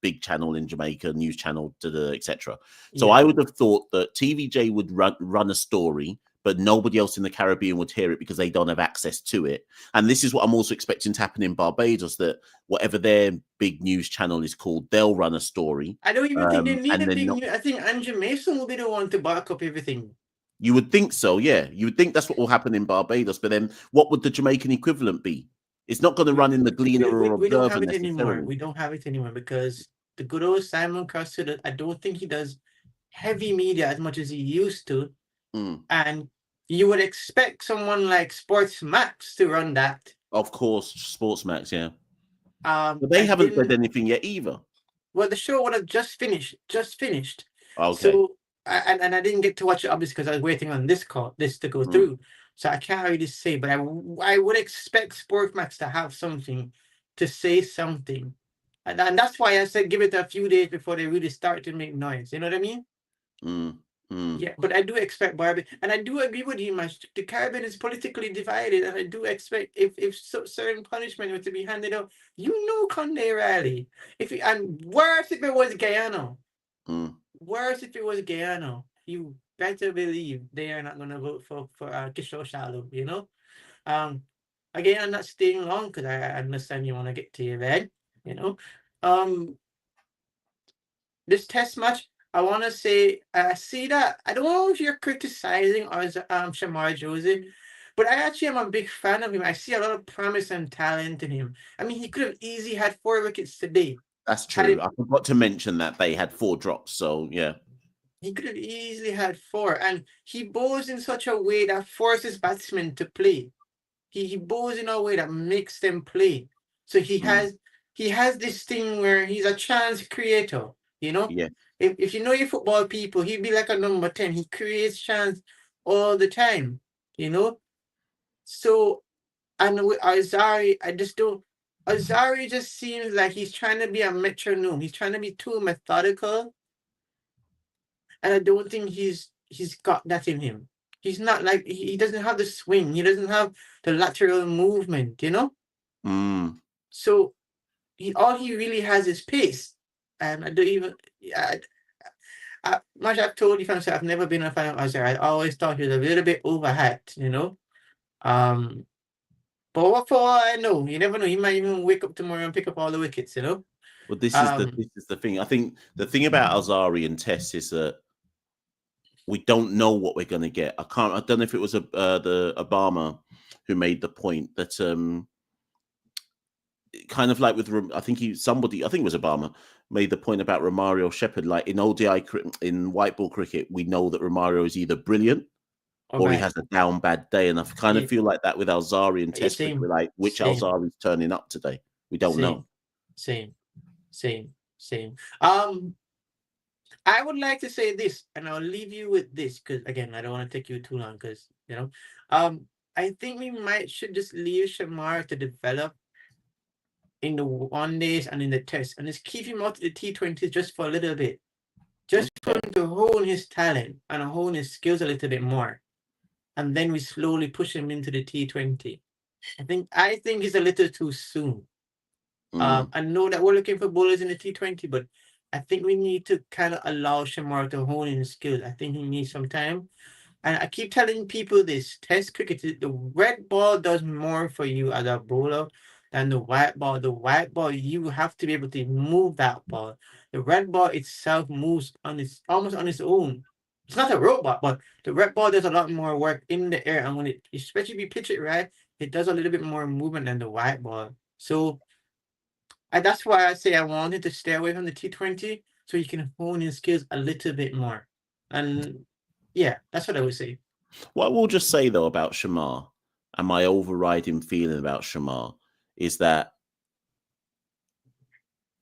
big channel in Jamaica, news channel, etc. So I would have thought that TVJ would run a story, but nobody else in the Caribbean would hear it because they don't have access to it. And this is what I'm also expecting to happen in Barbados, that whatever their big news channel is called, they'll run a story. I don't even think they need a big news. I think Andrew Mason will be the one to back up everything. You would think so, yeah. You would think that's what will happen in Barbados, but then what would the Jamaican equivalent be? It's not going to run in the Gleaner or Observer. We don't have it anymore. We don't have it anymore because the good old Simon Crosser, I don't think he does heavy media as much as he used to. And you would expect someone like Sports Max to run that. Of course, Sports Max, yeah. But they haven't said anything yet either. Well, the show would have just finished. Okay. So, and I didn't get to watch it obviously because I was waiting on this to go through. So I can't really say, but I would expect Sports Max to have something to say something. And that's why I said give it a few days before they really start to make noise. You know what I mean? Yeah, but I do expect Barbie, and I do agree with you, Mash. The Caribbean is politically divided, and I do expect if certain punishment were to be handed out, Conde Riley. And worse if it was Guyana. Worse if it was Guyana. You better believe they are not going to vote for Kishore Shalom, you know? Again, I'm not staying long because I understand you want to get to your bed, you know? This test match, I want to say, I see that. I don't know if you're criticizing Shamar Josie, but I actually am a big fan of him. I see a lot of promise and talent in him. I mean, he could have easily had 4 wickets today. That's true. I forgot to mention that they had 4 drops, so yeah. He could have easily had 4, and he bowls in such a way that forces batsmen to play. He bowls in a way that makes them play. So he has this thing where he's a chance creator, you know? Yeah. If you know your football people, he'd be like a number 10. He creates chance all the time, you know? So, and with Azari, Azari just seems like he's trying to be a metronome. He's trying to be too methodical. And I don't think he's got that in him. He's not like, he doesn't have the swing. He doesn't have the lateral movement, you know? So all he really has is pace. And I don't even, much I've told you, I've never been a fan of Azhar. I always thought he was a little bit overhyped, you know? But For all I know, you never know. He might even wake up tomorrow and pick up all the wickets, you know? Well, this is the thing. I think the thing about Alzari and Tess is that we don't know what we're going to get. I don't know if it was the Obama who made the point that kind of like with I think it was Obama made the point about Romario Shepherd. Like in ODI in white ball cricket, we know that Romario is either brilliant or he has a down bad day, and I kind of feel like that with Alzari and Test cricket. We're like, which Alzari's turning up today? We don't know. Same. I would like to say this, and I'll leave you with this because again, I don't want to take you too long because you know, I think we should just leave Shamar to develop in the one days and in the test, and just keep him out of the T20s just for a little bit, just for him to hone his talent and hone his skills a little bit more, and then we slowly push him into the T20. I think it's a little too soon. I know that we're looking for bowlers in the T20, but I think we need to kind of allow Shamar to hone his skills. I think he needs some time. And I keep telling people this, test cricket, the red ball does more for you as a bowler than the white ball. The white ball, you have to be able to move that ball. The red ball itself moves almost on its own. It's not a robot, but the red ball does a lot more work in the air. And when especially if you pitch it right, it does a little bit more movement than the white ball. So that's why I say I wanted to stay away from the T20 so you can hone your skills a little bit more. And yeah, that's what I would say. What I will just say though about Shamar and my overriding feeling about Shamar is that,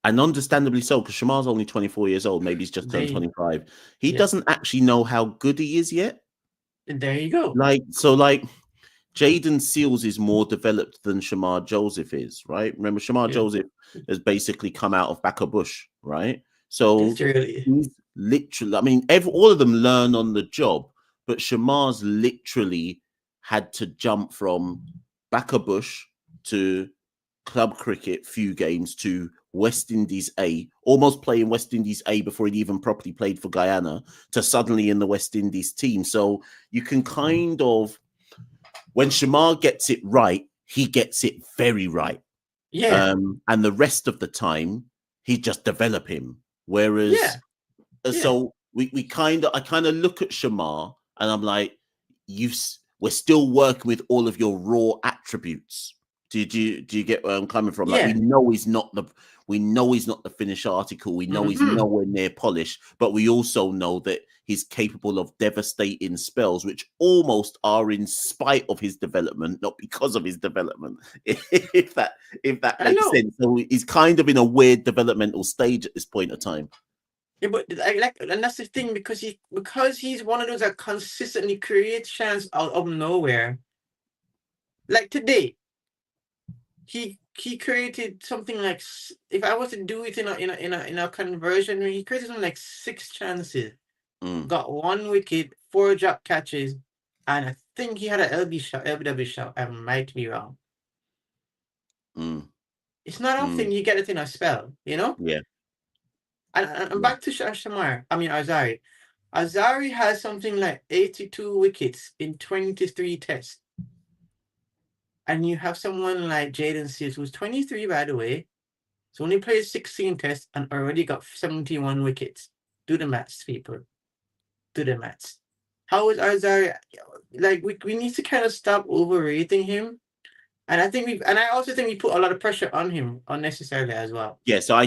and understandably so, because Shamar's only 24 years old, maybe he's just turned 25. He doesn't actually know how good he is yet. And there you go. Like Jaden Seals is more developed than Shamar Joseph is, right? Remember, Shamar Joseph has basically come out of Backer Bush, right? So he's literally, I mean, all of them learn on the job, but Shamar's literally had to jump from Backer Bush to club cricket, few games, to West Indies A, almost playing West Indies A before he'd even properly played for Guyana, to suddenly in the West Indies team. So you can kind of, when Shamar gets it right, he gets it very right. Yeah. And the rest of the time, he just develop him. Whereas, so I kind of look at Shamar and I'm like, we're still working with all of your raw attributes. Do you get where I'm coming from? Like we know he's not the finished article. We know he's nowhere near polished, but we also know that he's capable of devastating spells, which almost are in spite of his development, not because of his development. if that makes sense. So he's kind of in a weird developmental stage at this point of time. Yeah, but and that's the thing, because he's one of those that consistently creates chance out of nowhere. Like today, he created something like, if I was to do it in a conversion, he created something like 6 chances. Got 1 wicket, 4 drop catches, and I think he had an LBW shot. I might be wrong. It's not often you get it in a spell, you know? Yeah. And back to Azari. Azari has something like 82 wickets in 23 tests. And you have someone like Jaden Seals, who's 23, by the way. So only played 16 tests and already got 71 wickets. Do the maths, people. Do the maths. How is Azari? Like, we need to kind of stop overrating him. And I also think we put a lot of pressure on him unnecessarily as well. Yeah, so I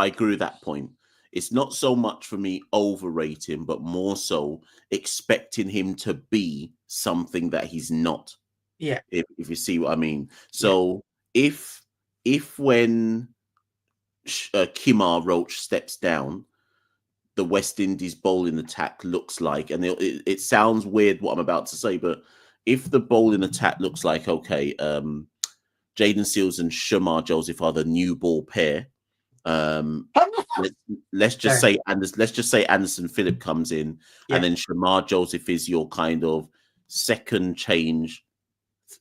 agree with that point. It's not so much for me overrating, but more so expecting him to be something that he's not. Yeah. If you see what I mean. So if when Kimar Roach steps down, the West Indies bowling attack looks like, and it sounds weird what I'm about to say, but if the bowling attack looks like, okay, Jaden Seals and Shamar Joseph are the new ball pair. Let's just say Anderson Phillip comes in, and then Shamar Joseph is your kind of second change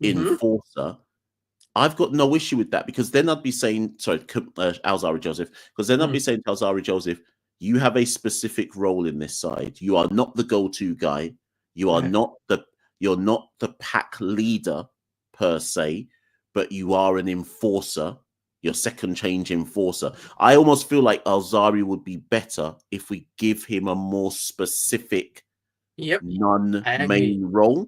enforcer. I've got no issue with that, because then I'd be saying, Alzari Joseph, because then I'd be saying to Alzari Joseph, you have a specific role in this side. You are not the go-to guy. You are not you're not the pack leader per se, but you are an enforcer. Your second change enforcer. I almost feel like Alzari would be better if we give him a more specific non-main role.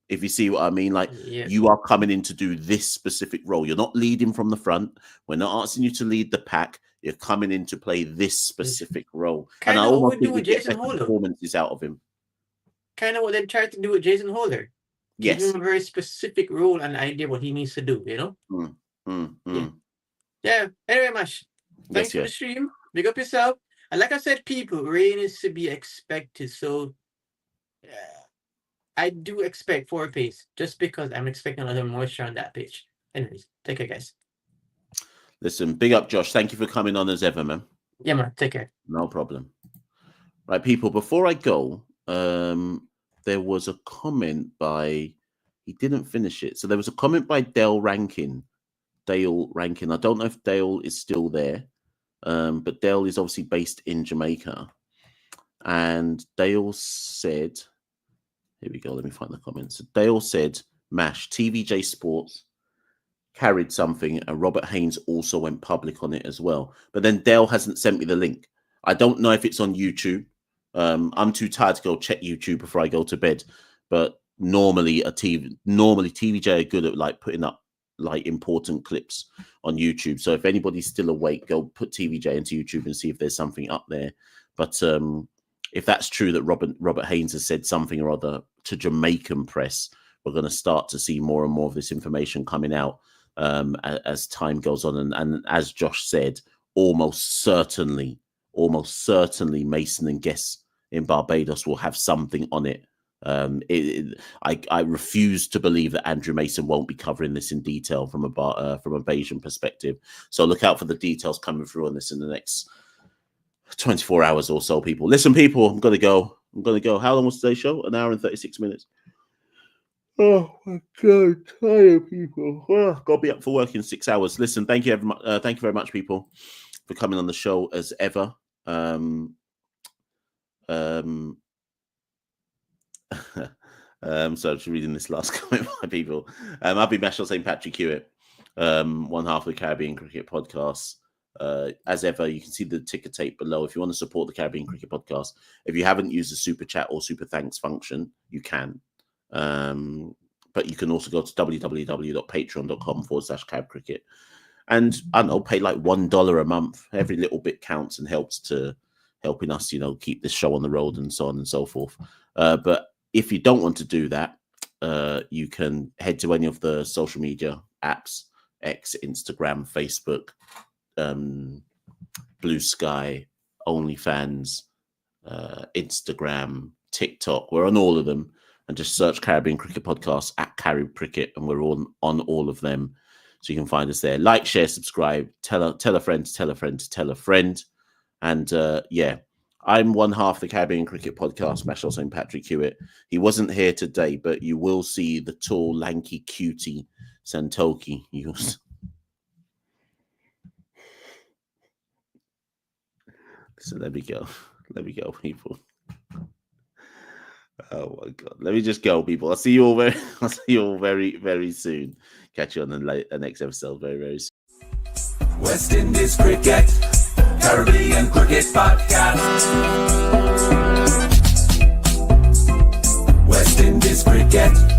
If you see what I mean, like you are coming in to do this specific role. You're not leading from the front. We're not asking you to lead the pack. You're coming in to play this specific role. Kind and I of almost what think we do we with get Jason better Holder. performances out of him. Kind of what they tried to do with Jason Holder. Yes. Give him a very specific role and idea what he needs to do, you know? Yeah. Anyway, Mash, thanks for the stream. Big up yourself. And like I said, people, rain is to be expected. So I do expect 4 pace just because I'm expecting a little moisture on that pitch. Anyways, take care, guys. Listen, big up, Josh. Thank you for coming on as ever, man. Yeah, man. Take care. No problem. Right, people, before I go, there was a comment by, he didn't finish it. So there was a comment by Dale Rankin. I don't know if Dale is still there, but Dale is obviously based in Jamaica. And Dale said, here we go, let me find the comments. Dale said, Mash, TVJ Sports carried something, and Robert Haynes also went public on it as well. But then Dale hasn't sent me the link. I don't know if it's on YouTube. I'm too tired to go check YouTube before I go to bed. But normally TVJ are good at like putting up like important clips on YouTube. So if anybody's still awake, go put TVJ into YouTube and see if there's something up there. But if that's true that Robert Haynes has said something or other to Jamaican press, we're going to start to see more and more of this information coming out as time goes on. And as Josh said, almost certainly Mason and Guess in Barbados will have something on it. I refuse to believe that Andrew Mason won't be covering this in detail from a Bayesian perspective. So look out for the details coming through on this in the next 24 hours or so, people. Listen, people, I'm going to go. How long was today's show? 1 hour and 36 minutes. Oh, my God. Tired, people. Oh, got to be up for work in 6 hours. Listen, thank you very much, people, for coming on the show as ever. So just reading this last comment by people. I'll be Machel St. Patrick Hewitt, one half of the Caribbean Cricket Podcast. As ever, you can see the ticker tape below if you want to support the Caribbean Cricket Podcast. If you haven't used the super chat or super thanks function, you can. But you can also go to www.patreon.com/cabcricket. And I don't know, pay like $1 a month. Every little bit counts and helps to helping us, keep this show on the road and so on and so forth. But if you don't want to do that, you can head to any of the social media apps, X, Instagram, Facebook, Blue Sky, OnlyFans, Instagram, TikTok. We're on all of them. And just search Caribbean Cricket Podcast at Carib Cricket, and we're on all of them. So you can find us there. Like, share, subscribe, tell a friend to tell a friend to tell a friend. And I'm one half the Caribbean Cricket Podcast, Machel St. Patrick Hewitt. He wasn't here today, but you will see the tall, lanky, cutie Santoki. So there we go. There we go, people. Oh my God! Let me just go, people. I'll see you all very, very soon. Catch you on the next episode very, very soon. West Indies Cricket, Caribbean Cricket Podcast. West Indies Cricket.